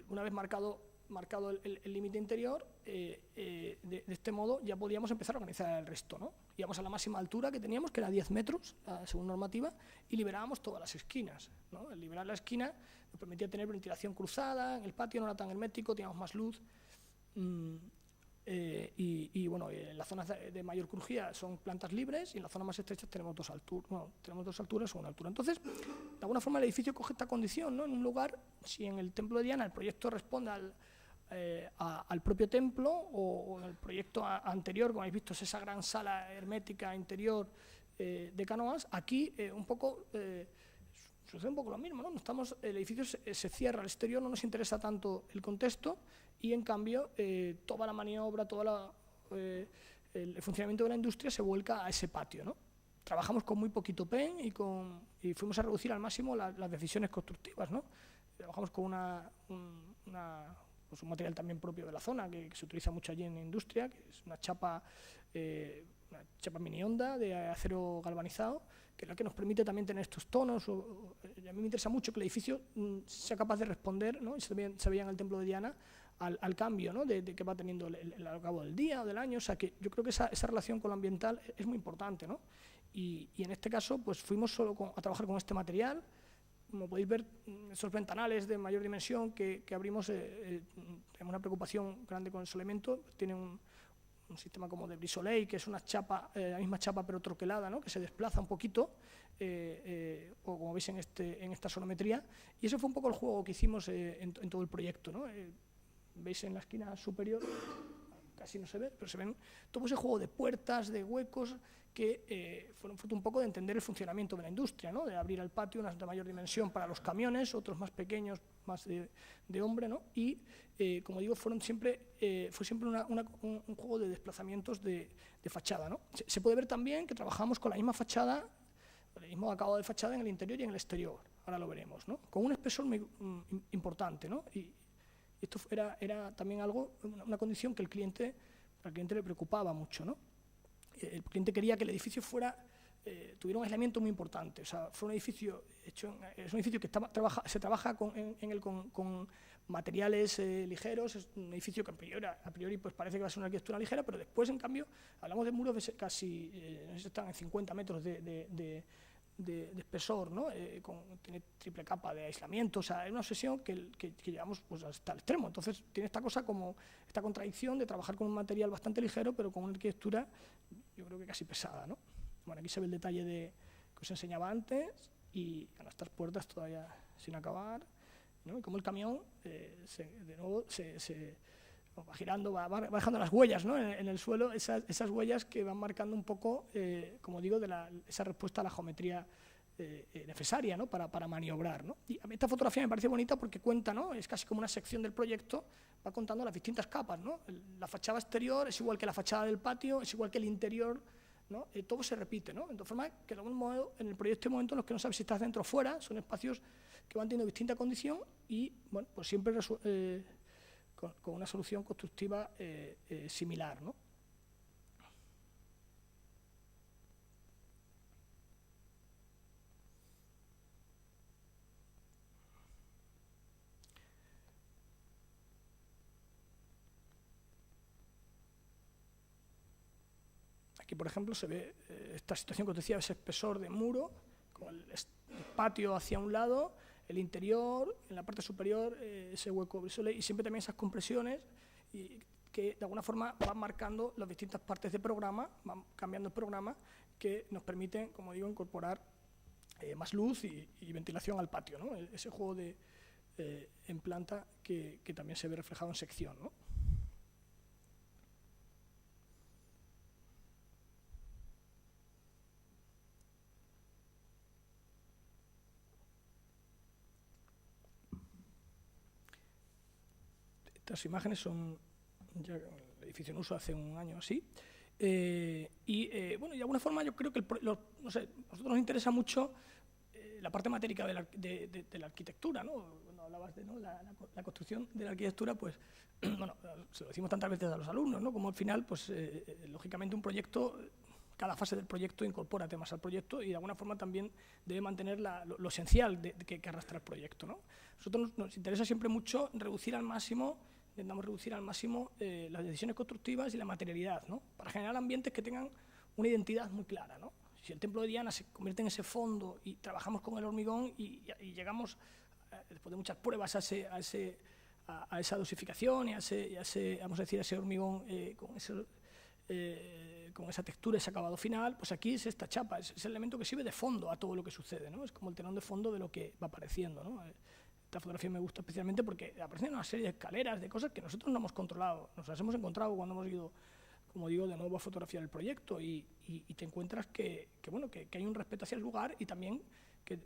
una vez marcado el límite interior, de este modo ya podíamos empezar a organizar el resto, ¿no? Íbamos a la máxima altura que teníamos, que era 10 metros, según normativa, y liberábamos todas las esquinas, ¿no? El liberar la esquina nos permitía tener ventilación cruzada, en el patio no era tan hermético, teníamos más luz. Y bueno, en las zonas de mayor crujía son plantas libres y en las zonas más estrechas tenemos dos alturas o una altura. Entonces, de alguna forma el edificio coge esta condición, ¿no? En un lugar, si en el templo de Diana el proyecto responde al propio templo o el proyecto anterior, como habéis visto, es esa gran sala hermética interior de canoas, aquí un poco sucede un poco lo mismo, ¿no? El edificio se cierra al exterior, no nos interesa tanto el contexto y en cambio toda la maniobra, el funcionamiento de la industria se vuelca a ese patio, ¿no? Trabajamos con muy poquito PEN y fuimos a reducir al máximo las decisiones constructivas, ¿no? Trabajamos con pues un material también propio de la zona que se utiliza mucho allí en la industria, que es una chapa mini onda de acero galvanizado, que es la que nos permite también tener estos tonos. A mí me interesa mucho que el edificio sea capaz de responder, ¿no? Y se veía en el templo de Diana al cambio, ¿no? de que va teniendo al cabo del día o del año. O sea, que yo creo que esa relación con lo ambiental es muy importante, ¿no? Y en este caso pues fuimos solo a trabajar con este material. Como podéis ver, esos ventanales de mayor dimensión que abrimos, tenemos una preocupación grande con ese elemento. Tiene un sistema como de brisolei, que es una chapa, la misma chapa pero troquelada, ¿no? Que se desplaza un poquito, o como veis en esta sonometría. Y eso fue un poco el juego que hicimos en todo el proyecto, ¿no? Veis en la esquina superior, casi no se ve, pero se ven todo ese juego de puertas, de huecos, que fueron fruto un poco de entender el funcionamiento de la industria, ¿no? De abrir el patio, una de mayor dimensión para los camiones, otros más pequeños, más de hombre, ¿no? Y, como digo, fue siempre un juego de desplazamientos de fachada, ¿no? Se puede ver también que trabajamos con la misma fachada, el mismo acabado de fachada en el interior y en el exterior, ahora lo veremos, ¿no? Con un espesor muy importante, ¿no? Y esto era también una condición que al cliente le preocupaba mucho, ¿no? El cliente quería que el edificio tuviera un aislamiento muy importante. O sea, es un edificio que se trabaja con materiales ligeros. Es un edificio que a priori pues parece que va a ser una arquitectura ligera, pero después, en cambio, hablamos de muros de casi, no sé si están en 50 metros de espesor, ¿no? Tiene triple capa de aislamiento. O sea, es una obsesión que llevamos pues hasta el extremo. Entonces tiene esta cosa como esta contradicción de trabajar con un material bastante ligero, pero con una arquitectura, yo creo que casi pesada, ¿no? Bueno, aquí se ve el detalle que os enseñaba antes, y a estas puertas todavía sin acabar, ¿no? Y como el camión de nuevo va girando, va dejando las huellas, ¿no? en el suelo, esas huellas que van marcando un poco, como digo, esa respuesta a la geometría necesaria, ¿no? para maniobrar, ¿no? Y a mí esta fotografía me parece bonita porque cuenta, ¿no? Es casi como una sección del proyecto, va contando las distintas capas, ¿no? La fachada exterior es igual que la fachada del patio, es igual que el interior, ¿no? Todo se repite, ¿no? De forma que de algún modo en el proyecto hay momentos en los que no sabes si estás dentro o fuera, son espacios que van teniendo distinta condición y, bueno, pues siempre con una solución constructiva similar, ¿no? Aquí, por ejemplo, se ve esta situación que os decía, ese espesor de muro, con el patio hacia un lado, el interior, en la parte superior, ese hueco, y siempre también esas compresiones que de alguna forma van marcando las distintas partes del programa, van cambiando el programa, que nos permiten, como digo, incorporar más luz y ventilación al patio, ¿no? Ese juego en planta que también se ve reflejado en sección, ¿no? Estas imágenes son ya el edificio en uso hace un año así. Bueno, y de alguna forma yo creo que no sé, a nosotros nos interesa mucho la parte matérica de la arquitectura, ¿no? Cuando hablabas de, ¿no?, la construcción de la arquitectura, pues, bueno, se lo decimos tantas veces a los alumnos, ¿no?, como al final, pues, lógicamente un proyecto, cada fase del proyecto incorpora temas al proyecto y de alguna forma también debe mantener lo esencial que arrastra el proyecto, ¿no? A nosotros nos interesa siempre mucho intentamos reducir al máximo las decisiones constructivas y la materialidad, ¿no?, para generar ambientes que tengan una identidad muy clara, ¿no? Si el templo de Diana se convierte en ese fondo y trabajamos con el hormigón y llegamos, después de muchas pruebas, a esa dosificación y a ese, vamos a decir, a ese hormigón con esa textura, ese acabado final, pues aquí es esta chapa, es el elemento que sirve de fondo a todo lo que sucede, ¿no? Es como el telón de fondo de lo que va apareciendo, ¿no? Esta fotografía me gusta especialmente porque aparecen una serie de escaleras, de cosas que nosotros no hemos controlado, nos las hemos encontrado cuando hemos ido, como digo, de nuevo a fotografiar el proyecto y te encuentras que hay un respeto hacia el lugar y también que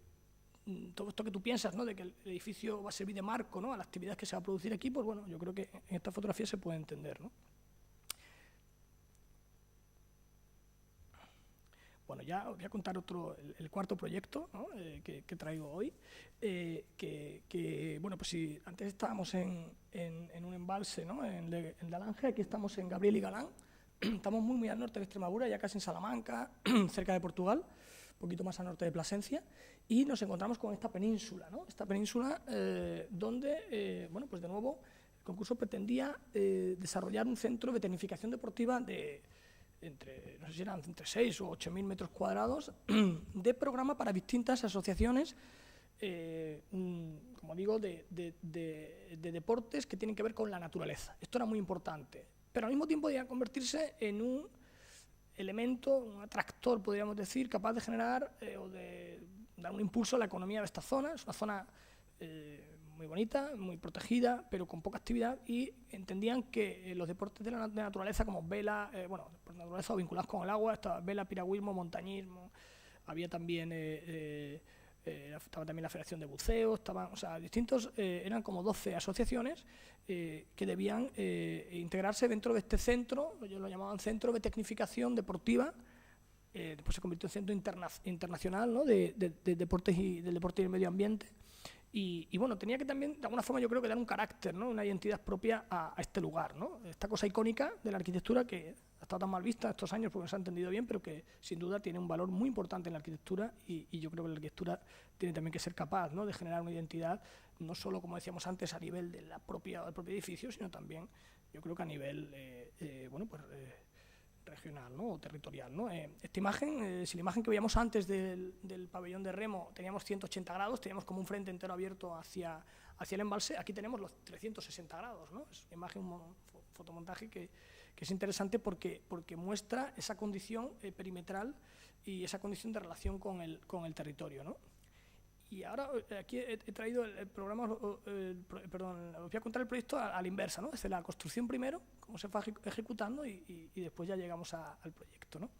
todo esto que tú piensas, ¿no?, de que el edificio va a servir de marco, ¿no?, a la actividad que se va a producir aquí, pues bueno, yo creo que en esta fotografía se puede entender, ¿no? Bueno, ya os voy a contar el cuarto proyecto, ¿no?, que traigo hoy, bueno, pues si antes estábamos en un embalse, ¿no?, en Lalange, aquí estamos en Gabriel y Galán. Estamos muy al norte de Extremadura, ya casi en Salamanca, cerca de Portugal, un poquito más al norte de Plasencia, y nos encontramos con esta península, ¿no? Esta península donde, bueno, pues de nuevo, el concurso pretendía desarrollar un centro de tecnificación deportiva no sé si eran entre 6 o 8.000 metros cuadrados de programa para distintas asociaciones, como digo, de deportes que tienen que ver con la naturaleza. Esto era muy importante, pero al mismo tiempo podía convertirse en un elemento, un atractor, podríamos decir, capaz de generar o de dar un impulso a la economía de esta zona. Es una zona muy bonita, muy protegida, pero con poca actividad, y entendían que los deportes de naturaleza, como vela, bueno, por naturaleza o vinculados con el agua, estaba vela, piragüismo, montañismo, había también estaba también la Federación de Buceo, estaban, o sea, eran como 12 asociaciones que debían integrarse dentro de este centro, ellos lo llamaban Centro de Tecnificación Deportiva. Después se convirtió en centro internacional, ¿no?, de deportes del deporte y el medio ambiente. Y bueno, tenía que también, de alguna forma, yo creo que dar un carácter, ¿no?, una identidad propia a este lugar, ¿no? Esta cosa icónica de la arquitectura que ha estado tan mal vista estos años porque no se ha entendido bien, pero que sin duda tiene un valor muy importante en la arquitectura y yo creo que la arquitectura tiene también que ser capaz, ¿no?, de generar una identidad, no solo, como decíamos antes, a nivel del propio edificio, sino también, yo creo que a nivel, bueno, pues regional, ¿no?, o territorial, ¿no? Esta imagen, si la imagen que veíamos antes del pabellón de remo teníamos 180 grados, teníamos como un frente entero abierto hacia el embalse, aquí tenemos los 360 grados, ¿no? Es una imagen, un fotomontaje que es interesante porque muestra esa condición perimetral y esa condición de relación con el territorio, ¿no? Y ahora aquí he traído el programa, perdón, os voy a contar el proyecto a la inversa, ¿no?, desde la construcción primero, cómo se va ejecutando y después ya llegamos al proyecto, ¿no?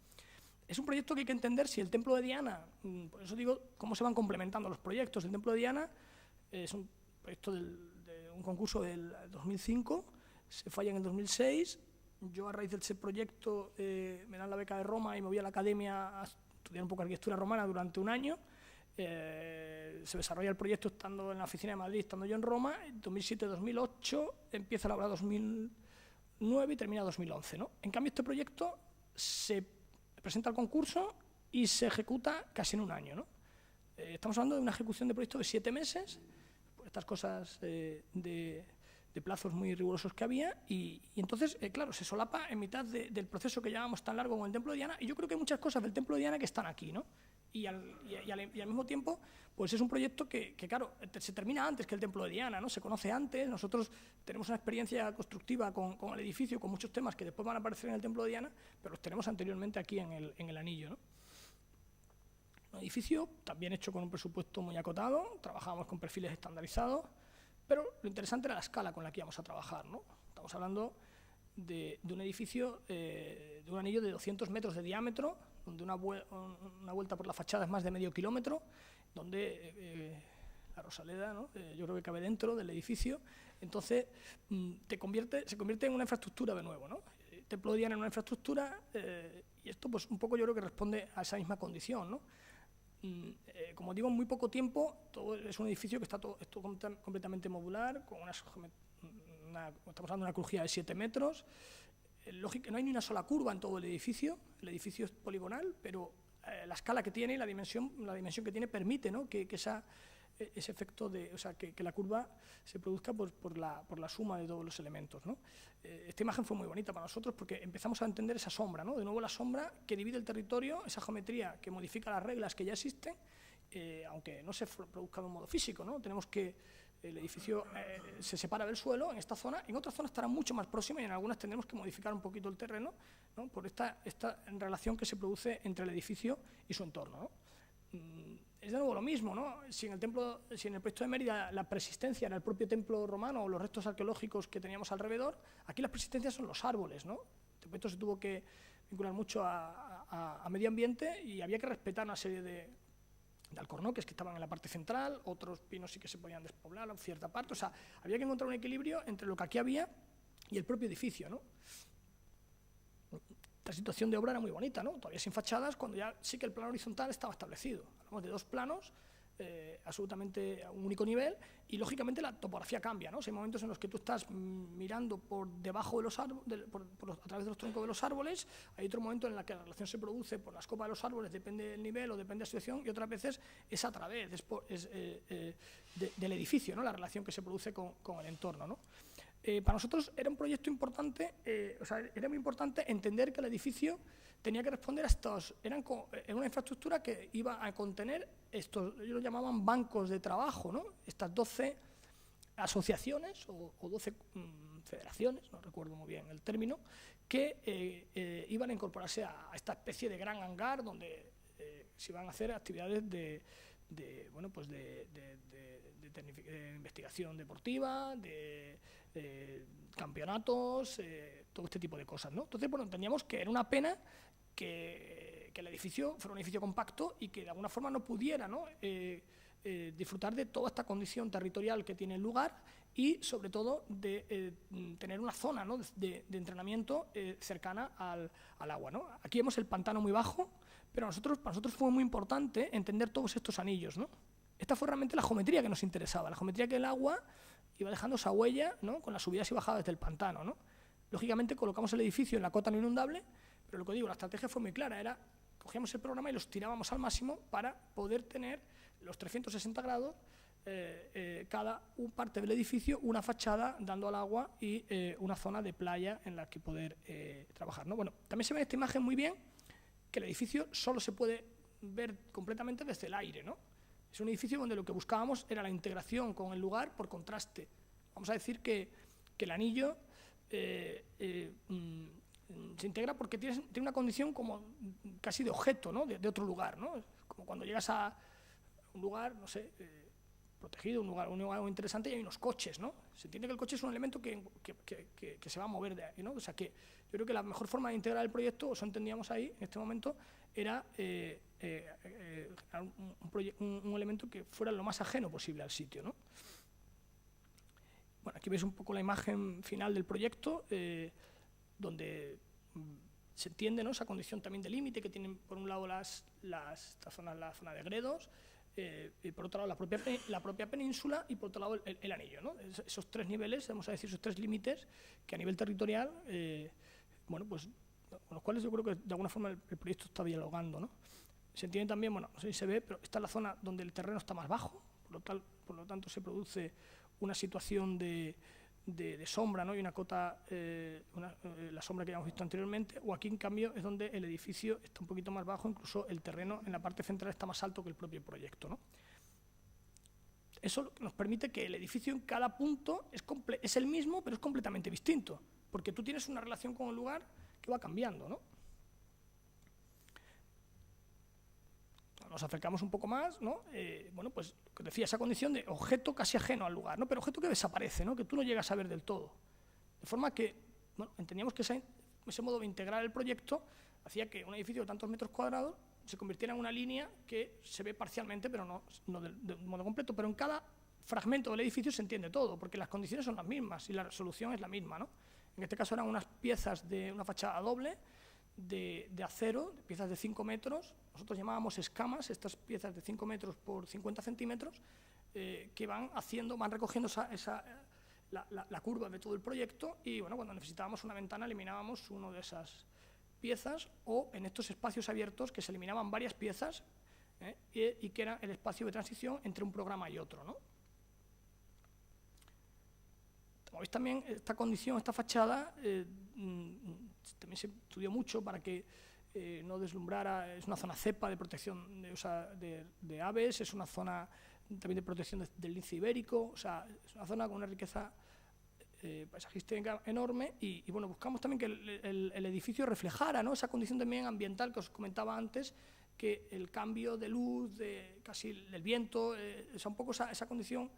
Es un proyecto que hay que entender si el Templo de Diana, por eso digo cómo se van complementando los proyectos. El Templo de Diana es un proyecto de un concurso del 2005, se falla en el 2006, yo a raíz de ese proyecto me dan la beca de Roma y me voy a la academia a estudiar un poco arquitectura romana durante un año. Se desarrolla el proyecto estando en la oficina de Madrid, estando yo en Roma. En 2007-2008 empieza la obra 2009 y termina 2011, ¿no? En cambio, este proyecto se presenta al concurso y se ejecuta casi en un año, ¿no? Estamos hablando de una ejecución de proyecto de 7 meses, por estas cosas de plazos muy rigurosos que había, y entonces, claro, se solapa en mitad del proceso que llevábamos tan largo con el Templo de Diana, y yo creo que hay muchas cosas del Templo de Diana que están aquí, ¿no? Y al mismo tiempo, pues es un proyecto que, claro, se termina antes que el Templo de Diana, ¿no? Se conoce antes, nosotros tenemos una experiencia constructiva con el edificio, con muchos temas que después van a aparecer en el Templo de Diana, pero los tenemos anteriormente aquí en el anillo, ¿no? Un edificio también hecho con un presupuesto muy acotado, trabajamos con perfiles estandarizados, pero lo interesante era la escala con la que íbamos a trabajar, ¿no? Estamos hablando de un edificio, de un anillo de 200 metros de diámetro, donde una vuelta por la fachada es más de medio kilómetro, donde la Rosaleda, ¿no? Yo creo que cabe dentro del edificio. Entonces, se convierte en una infraestructura de nuevo, ¿no? Templo de Diana en una infraestructura, y esto pues un poco yo creo que responde a esa misma condición, ¿no? Como digo, en muy poco tiempo es un edificio que está todo completamente modular, con estamos hablando de una crujía de 7 metros. Lógico, no hay ni una sola curva en todo el edificio es poligonal, pero la escala que tiene y la dimensión que tiene permite, ¿no?, que ese efecto o sea, que la curva se produzca por la suma de todos los elementos, ¿no? Esta imagen fue muy bonita para nosotros porque empezamos a entender esa sombra, ¿no? De nuevo la sombra que divide el territorio, esa geometría que modifica las reglas que ya existen, aunque no se produzca de un modo físico, ¿no? Tenemos que el edificio se separa del suelo en esta zona, en otras zonas estará mucho más próxima y en algunas tendremos que modificar un poquito el terreno, ¿no?, por esta relación que se produce entre el edificio y su entorno, ¿no? Es de nuevo lo mismo, ¿no? Si en el proyecto de Mérida la persistencia era el propio templo romano o los restos arqueológicos que teníamos alrededor, aquí las persistencias son los árboles, ¿no? El proyecto se tuvo que vincular mucho a medio ambiente y había que respetar una serie de alcornoques que estaban en la parte central, otros pinos sí que se podían despoblar en cierta parte, o sea, había que encontrar un equilibrio entre lo que aquí había y el propio edificio, ¿no? Esta situación de obra era muy bonita, ¿no? Todavía sin fachadas, cuando ya sí que el plano horizontal estaba establecido. Hablamos de 2 planos, absolutamente a un único nivel, y lógicamente la topografía cambia, ¿no? O sea, hay momentos en los que tú estás mirando por debajo de los árboles, a través de los troncos de los árboles, hay otro momento en el que la relación se produce por las copas de los árboles, depende del nivel o depende de la situación, y otras veces es a través del edificio, ¿no?, la relación que se produce con el entorno, ¿no? Para nosotros era un proyecto importante, o sea, era muy importante entender que el edificio tenía que responder a estos, era una infraestructura que iba a contener estos, ellos lo llamaban bancos de trabajo, ¿no? Estas 12 asociaciones o 12 federaciones, no recuerdo muy bien el término, que iban a incorporarse a esta especie de gran hangar donde se iban a hacer actividades de investigación deportiva, de campeonatos, todo este tipo de cosas, ¿no? Entonces, bueno, entendíamos que era una pena que el edificio fuera un edificio compacto y que de alguna forma no pudiera, ¿no?, disfrutar de toda esta condición territorial que tiene el lugar y, sobre todo, de tener una zona, ¿no?, de entrenamiento cercana al agua, ¿no? Aquí vemos el pantano muy bajo, pero para nosotros fue muy importante entender todos estos anillos, ¿no? Esta fue realmente la geometría que nos interesaba, la geometría que el agua iba dejando esa huella, ¿no?, con las subidas y bajadas del pantano, ¿no? Lógicamente colocamos el edificio en la cota no inundable, pero lo que digo, la estrategia fue muy clara, cogíamos el programa y los tirábamos al máximo para poder tener los 360 grados, cada parte del edificio, una fachada dando al agua y una zona de playa en la que poder trabajar, ¿no? Bueno, también se ve en esta imagen muy bien que el edificio solo se puede ver completamente desde el aire, ¿no? Es un edificio donde lo que buscábamos era la integración con el lugar por contraste. Vamos a decir que el anillo se integra porque tiene una condición como casi de objeto, ¿no?, de otro lugar, ¿no? Como cuando llegas a un lugar, no sé, protegido, un lugar muy interesante y hay unos coches, ¿no? Se entiende que el coche es un elemento que se va a mover de ahí, ¿no? O sea que yo creo que la mejor forma de integrar el proyecto, o eso entendíamos ahí en este momento, era un elemento que fuera lo más ajeno posible al sitio, ¿no? Bueno, aquí veis un poco la imagen final del proyecto, donde se entiende, ¿no?, esa condición también de límite que tienen por un lado la zona de Gredos, y por otro lado la propia península y por otro lado el anillo, ¿no? Esos 3 niveles, vamos a decir, esos 3 límites que a nivel territorial, bueno, pues con los cuales yo creo que de alguna forma el proyecto está dialogando, ¿no? Se entiende también, bueno, no sé si se ve, pero esta es la zona donde el terreno está más bajo, por lo tanto se produce una situación de sombra, ¿no?, y una cota, la sombra que ya hemos visto anteriormente, o aquí en cambio es donde el edificio está un poquito más bajo, incluso el terreno en la parte central está más alto que el propio proyecto, ¿no? Eso nos permite que el edificio en cada punto es el mismo, pero es completamente distinto, porque tú tienes una relación con el lugar que va cambiando, ¿no? Nos acercamos un poco más, ¿no? Bueno, pues lo que decía, esa condición de objeto casi ajeno al lugar, ¿no?, pero objeto que desaparece, ¿no?, que tú no llegas a ver del todo. De forma que, bueno, entendíamos que ese modo de integrar el proyecto hacía que un edificio de tantos metros cuadrados se convirtiera en una línea que se ve parcialmente, pero no de modo completo, pero en cada fragmento del edificio se entiende todo, porque las condiciones son las mismas y la resolución es la misma, ¿no? En este caso eran unas piezas de una fachada doble de acero, piezas de 5 metros, nosotros llamábamos escamas, estas piezas de 5 metros por 50 centímetros, que van recogiendo la curva de todo el proyecto, y bueno, cuando necesitábamos una ventana eliminábamos una de esas piezas, o en estos espacios abiertos que se eliminaban varias piezas, y que era el espacio de transición entre un programa y otro, ¿no? Como veis también, esta condición, esta fachada, también se estudió mucho para que no deslumbrara. Es una zona cepa de protección de aves, es una zona también de protección del lince ibérico, o sea, es una zona con una riqueza paisajística enorme, y bueno, buscamos también que el edificio reflejara, ¿no?, esa condición también ambiental que os comentaba antes, que el cambio de luz, casi del viento, un poco esa condición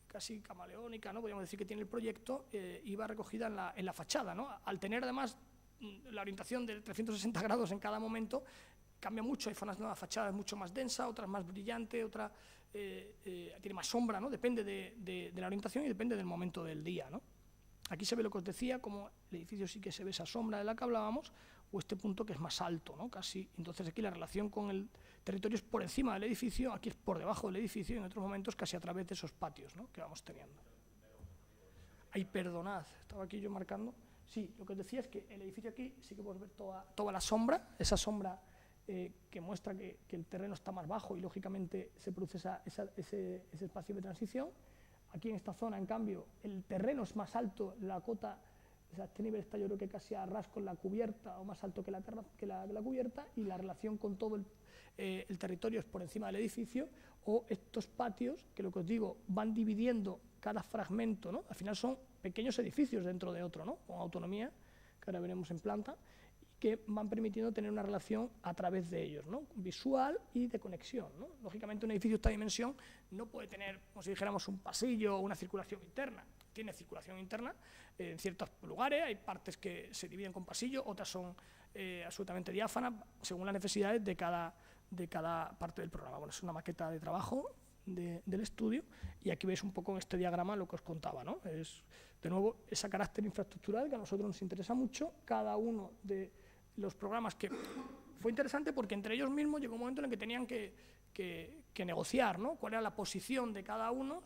casi camaleónica, ¿no?, podríamos decir, que tiene el proyecto, iba recogida en la fachada, ¿no? Al tener además la orientación de 360 grados en cada momento, cambia mucho. Hay zonas de la fachada es mucho más densa, otras más brillante, otra tiene más sombra, ¿no? Depende de la orientación y depende del momento del día, ¿no? Aquí se ve lo que os decía, como el edificio sí que se ve esa sombra de la que hablábamos, o este punto que es más alto, ¿no?, casi. Entonces aquí la relación con el territorio es por encima del edificio, aquí es por debajo del edificio, y en otros momentos casi a través de esos patios, ¿no?, que vamos teniendo. Ay, perdonad, estaba aquí yo marcando. Sí, lo que os decía es que el edificio aquí sí que podemos ver toda la sombra, esa sombra que muestra que el terreno está más bajo y lógicamente se produce ese espacio de transición. Aquí en esta zona, en cambio, el terreno es más alto, la cota, o sea, este nivel está yo creo que casi a ras con la cubierta, o más alto que la cubierta, y la relación con todo el territorio es por encima del edificio, o estos patios, que lo que os digo, van dividiendo cada fragmento, ¿no? Al final son pequeños edificios dentro de otro, ¿no?, con autonomía, que ahora veremos en planta, que van permitiendo tener una relación a través de ellos, ¿no?, visual y de conexión, ¿no? Lógicamente un edificio de esta dimensión no puede tener, como si dijéramos, un pasillo o una circulación interna. Tiene circulación interna en ciertos lugares, hay partes que se dividen con pasillo, otras son absolutamente diáfanas, según las necesidades de cada parte del programa. Bueno, es una maqueta de trabajo del estudio, y aquí veis un poco en este diagrama lo que os contaba, ¿no? Es, de nuevo, ese carácter infraestructural que a nosotros nos interesa mucho. Cada uno de los programas, que fue interesante porque entre ellos mismos llegó un momento en el que tenían que negociar, ¿no?, cuál era la posición de cada uno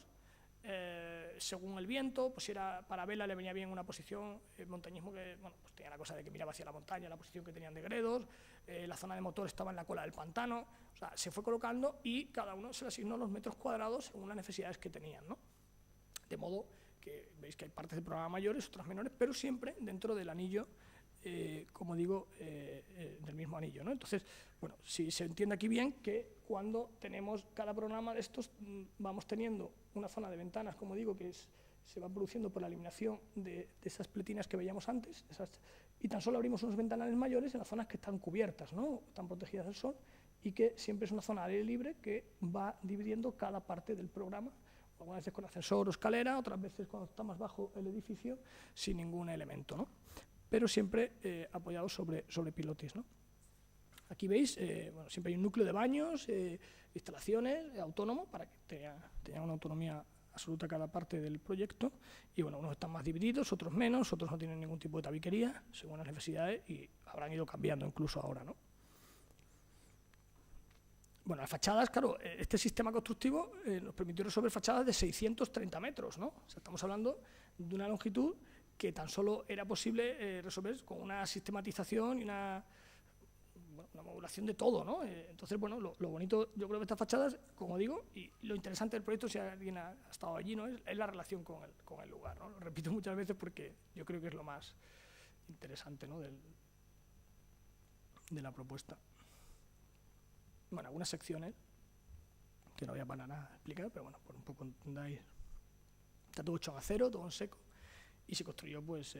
según el viento. Pues si era para vela le venía bien una posición, montañismo, que bueno, pues tenía la cosa de que miraba hacia la montaña, la posición que tenían de gredos, la zona de motor estaba en la cola del pantano, o sea, se fue colocando y cada uno se le asignó los metros cuadrados según las necesidades que tenían, ¿no? De modo que veis que hay partes del programa mayores, otras menores, pero siempre dentro del anillo, como digo, del mismo anillo, ¿no? Entonces, bueno, si se entiende aquí bien que cuando tenemos cada programa de estos, vamos teniendo una zona de ventanas, como digo, que se va produciendo por la eliminación de esas pletinas que veíamos antes, y tan solo abrimos unos ventanales mayores en las zonas que están cubiertas, ¿no?, están protegidas del sol, y que siempre es una zona de aire libre que va dividiendo cada parte del programa, algunas veces con ascensor o escalera, otras veces cuando está más bajo el edificio sin ningún elemento, ¿no?, pero siempre apoyado sobre pilotis, ¿no? Aquí veis, bueno, siempre hay un núcleo de baños, instalaciones, autónomo, para que tenga una autonomía absoluta cada parte del proyecto, y bueno, unos están más divididos, otros menos, otros no tienen ningún tipo de tabiquería, según las necesidades, y habrán ido cambiando incluso ahora, ¿no? Bueno, las fachadas, claro, este sistema constructivo nos permitió resolver fachadas de 630 metros, ¿no? O sea, estamos hablando de una longitud que tan solo era posible resolver con una sistematización y una modulación de todo, ¿no? Entonces, bueno, lo bonito, yo creo, de estas fachadas, como digo, y lo interesante del proyecto, si alguien ha estado allí, ¿no?, es la relación con el lugar, ¿no? Lo repito muchas veces porque yo creo que es lo más interesante, ¿no?, de la propuesta. Bueno, algunas secciones que no voy a para nada explicar, pero bueno, por un poco entendáis. Está todo hecho en acero, todo en seco, y se construyó, pues,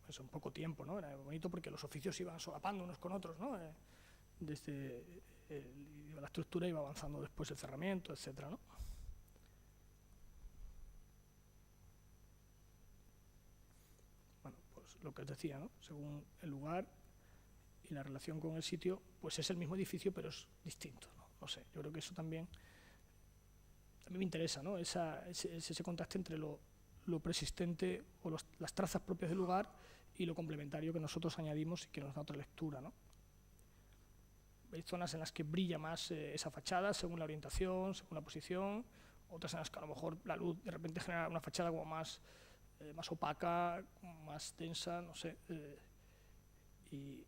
eso, en poco tiempo, ¿no? Era bonito porque los oficios iban solapando unos con otros, ¿no? Desde la estructura iba avanzando después el cerramiento, etcétera, ¿no? Bueno, pues lo que os decía, ¿no?, según el lugar la relación con el sitio, pues es el mismo edificio, pero es distinto, ¿no? No sé, yo creo que eso también a mí me interesa, ¿no? Ese contraste entre lo preexistente o las trazas propias del lugar y lo complementario que nosotros añadimos y que nos da otra lectura, ¿no? Hay zonas en las que brilla más esa fachada según la orientación, según la posición, otras en las que a lo mejor la luz de repente genera una fachada como más opaca, más densa, no sé. Y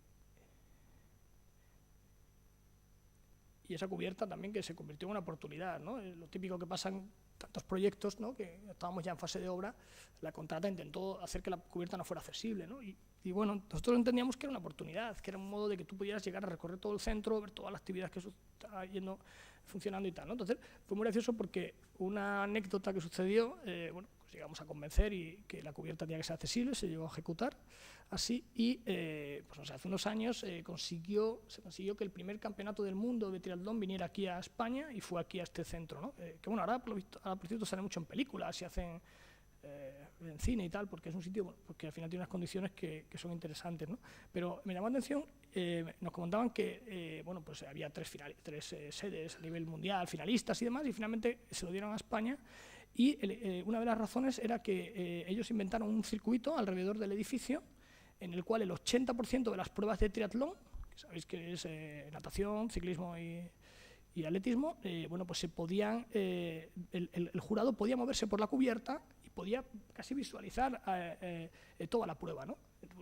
esa cubierta también que se convirtió en una oportunidad, ¿no? Lo típico que pasa en tantos proyectos, ¿no? Que estábamos ya en fase de obra, la contrata intentó hacer que la cubierta no fuera accesible, ¿no? Y bueno, nosotros entendíamos que era una oportunidad, que era un modo de que tú pudieras llegar a recorrer todo el centro, ver toda la actividad que estaba funcionando y tal, ¿no? Entonces fue muy gracioso porque una anécdota que sucedió, bueno, pues llegamos a convencer y que la cubierta tenía que ser accesible, se llegó a ejecutar así y pues no sé, hace unos años se consiguió que el primer campeonato del mundo de triatlón viniera aquí a España y fue aquí a este centro, ¿no? Que bueno, ahora por cierto sale mucho en películas, se hacen en cine y tal, porque es un sitio bueno, porque al final tiene unas condiciones que son interesantes, ¿no? Pero me llamó la atención, nos comentaban que bueno, pues había tres sedes a nivel mundial, finalistas y demás, y finalmente se lo dieron a España. Y una de las razones era que ellos inventaron un circuito alrededor del edificio en el cual el 80% de las pruebas de triatlón, que sabéis que es natación, ciclismo y atletismo, bueno, pues se podían, el jurado podía moverse por la cubierta y podía casi visualizar toda la prueba, ¿no?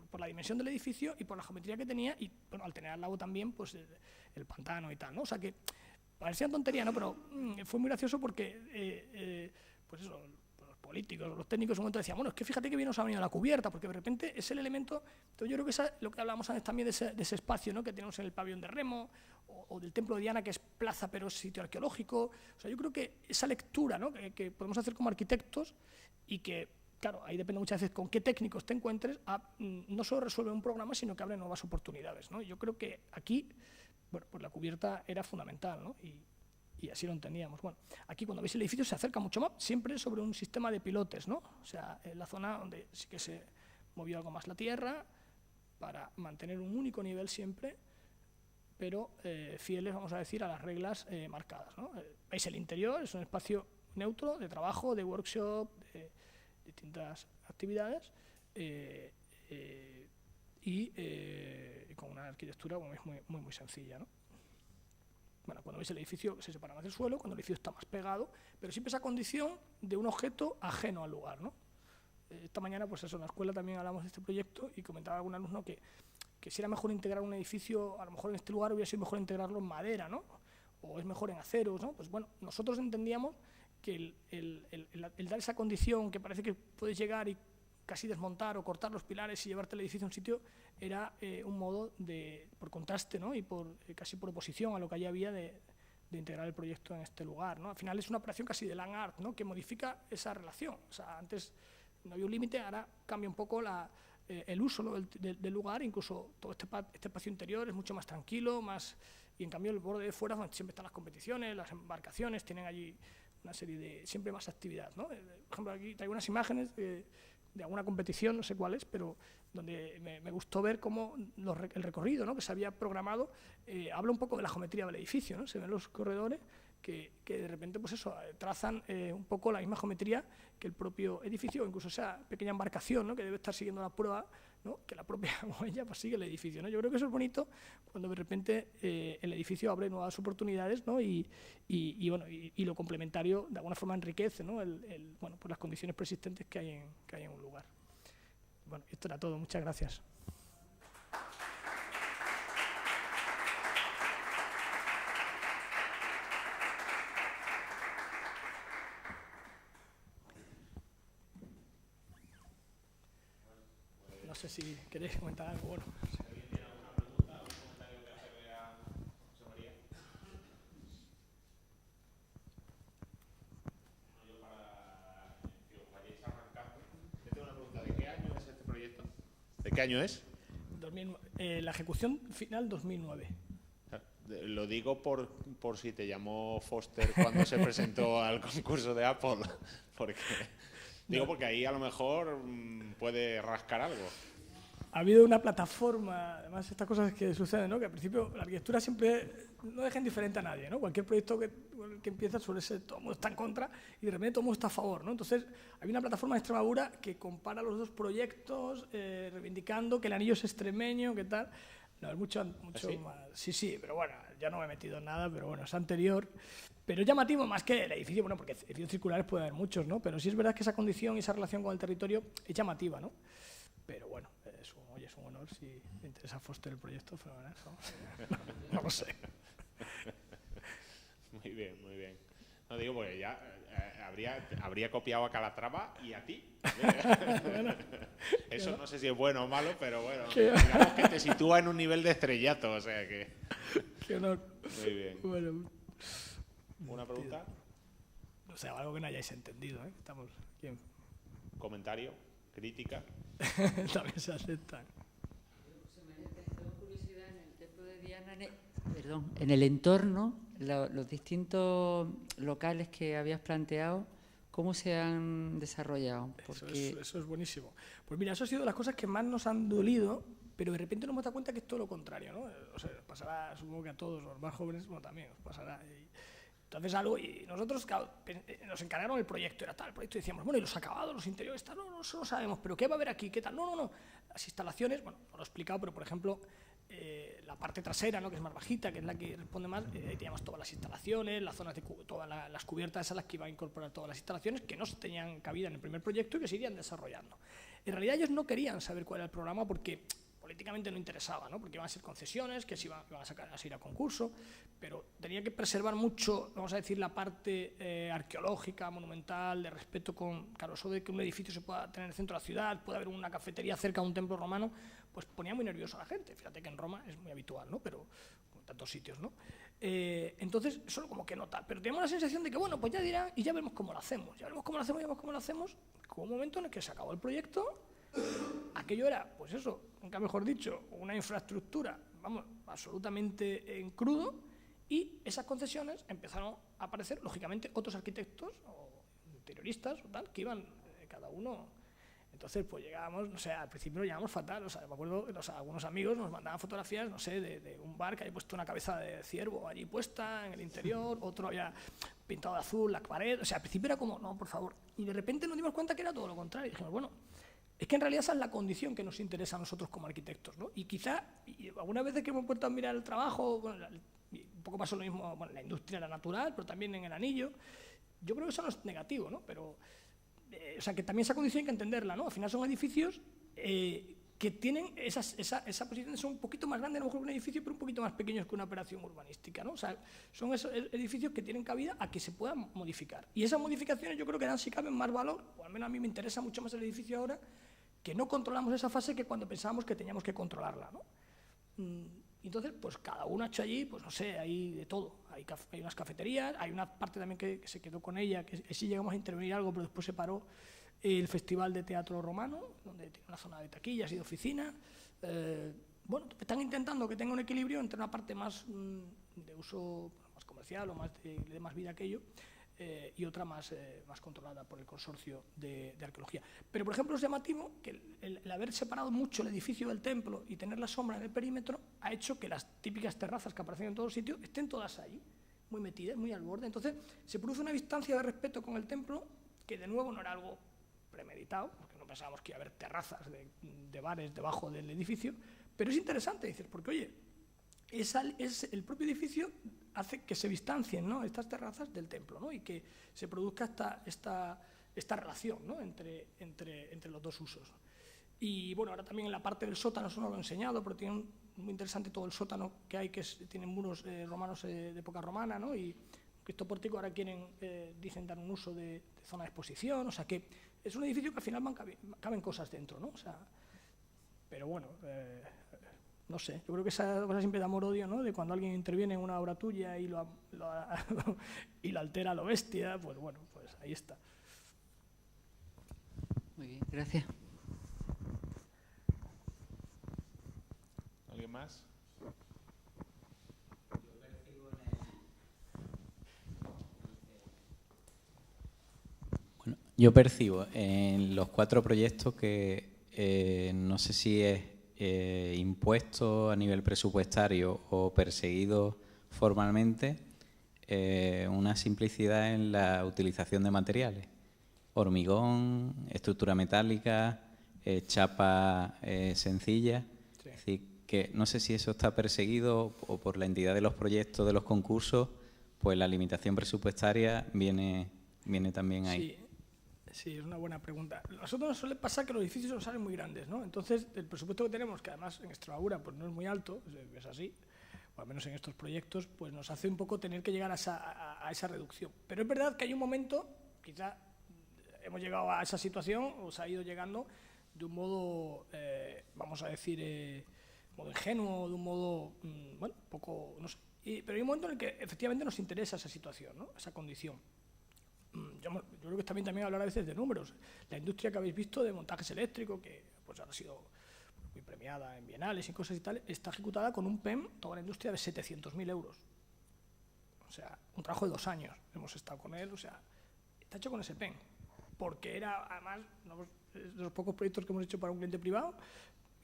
Por la dimensión del edificio y por la geometría que tenía y, bueno, al tener al lado también, pues el pantano y tal, ¿no? O sea que parecía tontería, ¿no? Pero fue muy gracioso porque, pues eso, los políticos, los técnicos en un momento decían, bueno, es que fíjate que bien nos ha venido la cubierta, porque de repente es el elemento, entonces yo creo que es lo que hablábamos antes también de ese espacio, ¿no? Que tenemos en el pabellón de remo, o del templo de Diana, que es plaza pero es sitio arqueológico. O sea, yo creo que esa lectura, ¿no? que podemos hacer como arquitectos y que, claro, ahí depende muchas veces con qué técnicos te encuentres, no solo resuelve un programa, sino que abre nuevas oportunidades, ¿no? Yo creo que aquí, bueno, pues la cubierta era fundamental, ¿no? Y así lo entendíamos. Bueno, aquí cuando veis el edificio se acerca mucho más, siempre sobre un sistema de pilotes, ¿no? O sea, en la zona donde sí que se movió algo más la tierra para mantener un único nivel siempre, pero fieles, vamos a decir, a las reglas marcadas, ¿no? Veis el interior, es un espacio neutro de trabajo, de workshop, de distintas actividades y con una arquitectura muy sencilla, ¿no? Bueno, cuando veis el edificio se separa más del suelo, cuando el edificio está más pegado, pero siempre esa condición de un objeto ajeno al lugar, ¿no? Esta mañana, pues eso, en la escuela también hablamos de este proyecto y comentaba algún alumno que si era mejor integrar un edificio, a lo mejor en este lugar hubiera sido mejor integrarlo en madera, ¿no? O es mejor en aceros, ¿no? Pues bueno, nosotros entendíamos que el dar esa condición que parece que puedes llegar y casi desmontar o cortar los pilares y llevarte el edificio a un sitio era un modo por contraste, ¿no? Y casi por oposición a lo que allí había de integrar el proyecto en este lugar, ¿no? Al final es una operación casi de land art, ¿no? Que modifica esa relación. O sea, antes no había un límite, ahora cambia un poco el uso, ¿no? del lugar, incluso todo este espacio interior es mucho más tranquilo, y en cambio el borde de fuera, donde siempre están las competiciones, las embarcaciones, tienen allí una serie de, siempre más actividad, ¿no? Por ejemplo, aquí traigo unas imágenes de alguna competición, no sé cuál es, pero donde me gustó ver cómo el recorrido, ¿no? Que se había programado habla un poco de la geometría del edificio, ¿no? Se ven los corredores que de repente, pues eso, trazan un poco la misma geometría que el propio edificio, o incluso esa pequeña embarcación, ¿no? Que debe estar siguiendo la prueba, ¿no? Que la propia huella pues sigue el edificio, ¿no? Yo creo que eso es bonito cuando de repente el edificio abre nuevas oportunidades, ¿no? Y lo complementario de alguna forma enriquece, ¿no? Bueno, pues las condiciones preexistentes que hay en un lugar. Bueno, esto era todo. Muchas gracias. No sé si queréis comentar algo. Bueno. ¿Alguien tiene alguna pregunta, algún comentario que hacerle a José María? Yo para que os vayáis arrancando. Yo tengo una pregunta. ¿De qué año es este proyecto? ¿De qué año es? 2009, la ejecución final 2009. Lo digo por si te llamó Foster cuando se presentó al concurso de Apple. Porque ahí a lo mejor puede rascar algo. ha habido una plataforma, además estas cosas que suceden, ¿no? Que al principio la arquitectura siempre no deja indiferente a nadie, ¿no? Cualquier proyecto que empieza suele ser todo el mundo está en contra y de repente todo el mundo está a favor, ¿no? Entonces hay una plataforma de Extremadura que compara los dos proyectos reivindicando que el anillo es extremeño, que tal. No, es mucho ¿Sí? más. Sí, pero bueno, ya no me he metido en nada, pero bueno, es anterior. Pero es llamativo más que el edificio, bueno, porque edificios circulares puede haber muchos, ¿no? Pero sí es verdad que esa condición y esa relación con el territorio es llamativa, ¿no? Pero bueno, es un honor. Si te interesa Foster el proyecto, fenomenal, ¿no? No lo sé. Muy bien, muy bien. No digo, porque ya habría copiado a Calatrava y a ti. Bueno, Eso no sé si es bueno o malo, pero bueno, Qué- digamos que te sitúa en un nivel de estrellato, o sea que... qué honor. Muy bien. Bueno, ¿Una pregunta? o sea, algo que no hayáis entendido, ¿eh? Estamos aquí ¿Comentario? ¿Crítica? también se aceptan. Tengo curiosidad en el templo de Diana, perdón, en el entorno, los distintos locales que habías planteado, ¿cómo se han desarrollado? Porque Eso es buenísimo. Pues mira, eso ha sido de las cosas que más nos han dolido, pero de repente nos hemos dado cuenta que es todo lo contrario, ¿no? O sea, pasará, supongo que a todos los más jóvenes, bueno, también os pasará. Entonces algo, y nosotros, claro, nos encargaron el proyecto, era tal, el proyecto, y decíamos, bueno, y los acabados, los interiores, tal, no, eso no sabemos, pero ¿qué va a haber aquí? ¿Qué tal? No. Las instalaciones, bueno, no lo he explicado, pero por ejemplo, la parte trasera, ¿no? Que es más bajita, que es la que responde más, ahí teníamos todas las instalaciones, las zonas de todas las cubiertas a las que iba a incorporar todas las instalaciones que no tenían cabida en el primer proyecto y que se irían desarrollando. En realidad ellos no querían saber cuál era el programa porque políticamente no interesaba, ¿no? Porque iban a ser concesiones, que se iban a ir a concurso, pero tenía que preservar mucho, vamos a decir, la parte arqueológica, monumental, de respeto con, claro, eso de que un edificio se pueda tener en el centro de la ciudad, puede haber una cafetería cerca de un templo romano, pues ponía muy nervioso a la gente. Fíjate que en Roma es muy habitual, ¿no? Pero en tantos sitios, ¿no? Entonces, eso como que no tal. Pero tenemos la sensación de que, bueno, pues ya dirán y ya vemos cómo lo hacemos. Ya veremos cómo lo hacemos. Hubo un momento en el que se acabó el proyecto. Aquello era, pues eso, nunca mejor dicho, una infraestructura, vamos, absolutamente en crudo, y esas concesiones empezaron a aparecer, lógicamente, otros arquitectos o interioristas o tal, que iban cada uno. Entonces, pues llegábamos, no sé, al principio lo llegábamos fatal, o sea, me acuerdo que algunos amigos nos mandaban fotografías, no sé, de un bar que había puesto una cabeza de ciervo allí puesta en el interior, otro había pintado de azul la pared, o sea, al principio era como, no, por favor, y de repente nos dimos cuenta que era todo lo contrario, y dijimos, bueno, es que en realidad esa es la condición que nos interesa a nosotros como arquitectos, ¿no? Y quizá, y algunas veces que hemos puesto a mirar el trabajo, bueno, un poco pasó lo mismo, bueno, la industria era natural, pero también en el anillo, yo creo que eso no es negativo, ¿no? Pero, o sea, que también esa condición hay que entenderla, ¿no? Al final son edificios que tienen esa posición, son un poquito más grandes a lo mejor que un edificio, pero un poquito más pequeños que una operación urbanística, ¿no? O sea, son esos edificios que tienen cabida a que se puedan modificar. Y esas modificaciones yo creo que dan, si cabe, más valor, o al menos a mí me interesa mucho más el edificio ahora, que no controlamos esa fase que cuando pensábamos que teníamos que controlarla, ¿no? Entonces, pues cada uno ha hecho allí, pues no sé, hay de todo. Hay unas cafeterías, hay una parte también que se quedó con ella, que sí llegamos a intervenir algo, pero después se paró el Festival de Teatro Romano, donde tiene una zona de taquillas y de oficina. Bueno, están intentando que tenga un equilibrio entre una parte más de uso más comercial o más de más vida que ello, y otra más controlada por el consorcio de arqueología. Pero, por ejemplo, es llamativo que el haber separado mucho el edificio del templo y tener la sombra en el perímetro ha hecho que las típicas terrazas que aparecen en todos los sitios estén todas ahí, muy metidas, muy al borde. Entonces, se produce una distancia de respeto con el templo que, de nuevo, no era algo premeditado, porque no pensábamos que iba a haber terrazas de bares debajo del edificio, pero es interesante, dices, porque, oye, el propio edificio hace que se distancien, ¿no?, estas terrazas del templo, ¿no?, y que se produzca esta relación, ¿no?, entre los dos usos. Y bueno, ahora también en la parte del sótano, eso no lo he enseñado, pero tiene muy interesante todo el sótano que hay, que tienen muros romanos de época romana, ¿no?, y Cristo Pórtico ahora dicen dar un uso de zona de exposición, o sea que es un edificio que al final caben cosas dentro, ¿no? O sea, pero bueno, no sé, yo creo que esa cosa siempre da amor-odio, ¿no? De cuando alguien interviene en una obra tuya y y la altera a lo bestia, pues bueno, pues ahí está. muy bien, gracias. ¿Alguien más? Yo percibo en los 4 proyectos que no sé si es impuesto a nivel presupuestario o perseguido formalmente una simplicidad en la utilización de materiales. Hormigón, estructura metálica, chapa sencilla. Sí. Es decir, que no sé si eso está perseguido o por la entidad de los proyectos, de los concursos, pues la limitación presupuestaria viene también ahí. Sí, es una buena pregunta. A nosotros nos suele pasar que los edificios nos salen muy grandes, ¿no? Entonces, el presupuesto que tenemos, que además en Extremadura pues no es muy alto, es así, o al menos en estos proyectos, pues nos hace un poco tener que llegar a esa reducción. Pero es verdad que hay un momento, quizá hemos llegado a esa situación, o se ha ido llegando de un modo, vamos a decir, modo ingenuo, de un modo, bueno, poco, no sé. Pero hay un momento en el que efectivamente nos interesa esa situación, ¿no? Esa condición. Yo creo que también hablar a veces de números. La industria que habéis visto de montajes eléctricos, que pues ha sido muy premiada en bienales y cosas y tal, está ejecutada con un PEM, toda la industria, de 700.000 euros. O sea, un trabajo de 2 años. Hemos estado con él, o sea, está hecho con ese PEM. Porque era, además, de los pocos proyectos que hemos hecho para un cliente privado,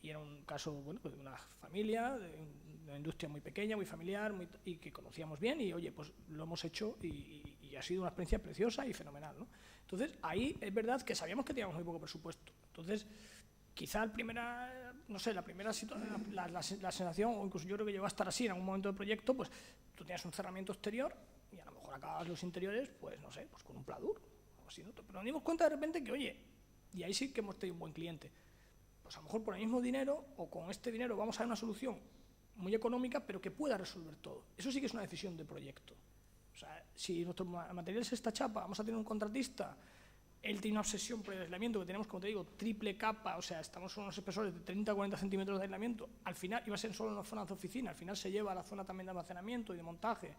y era un caso, bueno, de una familia, de una industria muy pequeña, muy familiar, y que conocíamos bien, y oye, pues lo hemos hecho y ha sido una experiencia preciosa y fenomenal, ¿no? Entonces, ahí es verdad que sabíamos que teníamos muy poco presupuesto. Entonces, quizá la primera la sensación, o incluso yo creo que llegó a estar así en algún momento del proyecto, pues tú tenías un cerramiento exterior y a lo mejor acababas los interiores, pues no sé, pues con un pladur, o así, ¿no? Pero nos dimos cuenta de repente que, oye, y ahí sí que hemos tenido un buen cliente. Pues a lo mejor por el mismo dinero o con este dinero vamos a dar una solución muy económica, pero que pueda resolver todo. Eso sí que es una decisión de proyecto. O sea, si nuestro material es esta chapa, vamos a tener un contratista, él tiene una obsesión por el aislamiento, que tenemos, como te digo, triple capa, o sea, estamos con unos espesores de 30 a 40 centímetros de aislamiento, al final iba a ser solo en las zonas de oficina, al final se lleva a la zona también de almacenamiento y de montaje,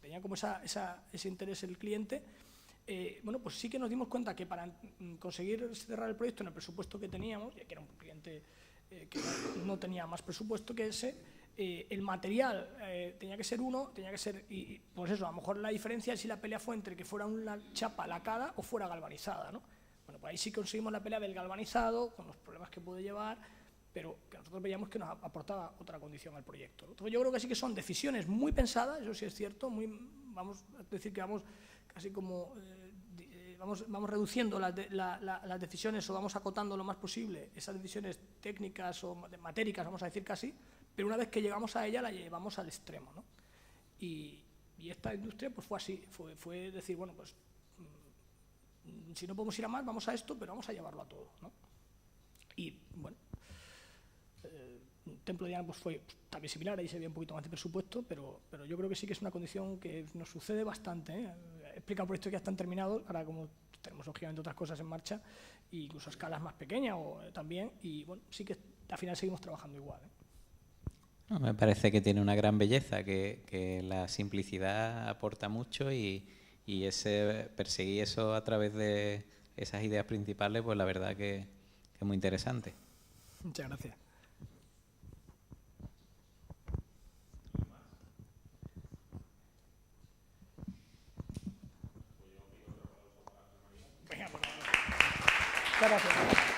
tenía como ese interés el cliente. Bueno, pues sí que nos dimos cuenta que para conseguir cerrar el proyecto en el presupuesto que teníamos, ya que era un cliente que no tenía más presupuesto que ese, el material tenía que ser y pues eso, a lo mejor la diferencia es si la pelea fue entre que fuera una chapa lacada o fuera galvanizada, ¿no? Bueno, pues ahí sí conseguimos la pelea del galvanizado, con los problemas que puede llevar, pero que nosotros veíamos que nos aportaba otra condición al proyecto, ¿no? Entonces yo creo que sí que son decisiones muy pensadas, eso sí es cierto, vamos a decir que vamos casi como vamos reduciendo las decisiones o vamos acotando lo más posible esas decisiones técnicas o matéricas, vamos a decir casi, pero una vez que llegamos a ella la llevamos al extremo, ¿no? Y esta industria pues fue así, fue decir, bueno, pues si no podemos ir a más, vamos a esto, pero vamos a llevarlo a todo, ¿no? Y bueno, Templo de Diana pues fue también similar, ahí se veía un poquito más de presupuesto, pero yo creo que sí que es una condición que nos sucede bastante, ¿eh? He explicado proyectos que ya están terminados, ahora como tenemos lógicamente otras cosas en marcha, e incluso a escalas más pequeñas también, y bueno, sí que al final seguimos trabajando igual, ¿eh? No, me parece que tiene una gran belleza, que la simplicidad aporta mucho y perseguir eso a través de esas ideas principales, pues la verdad que es muy interesante. Muchas gracias. Venga, pues, muchas gracias.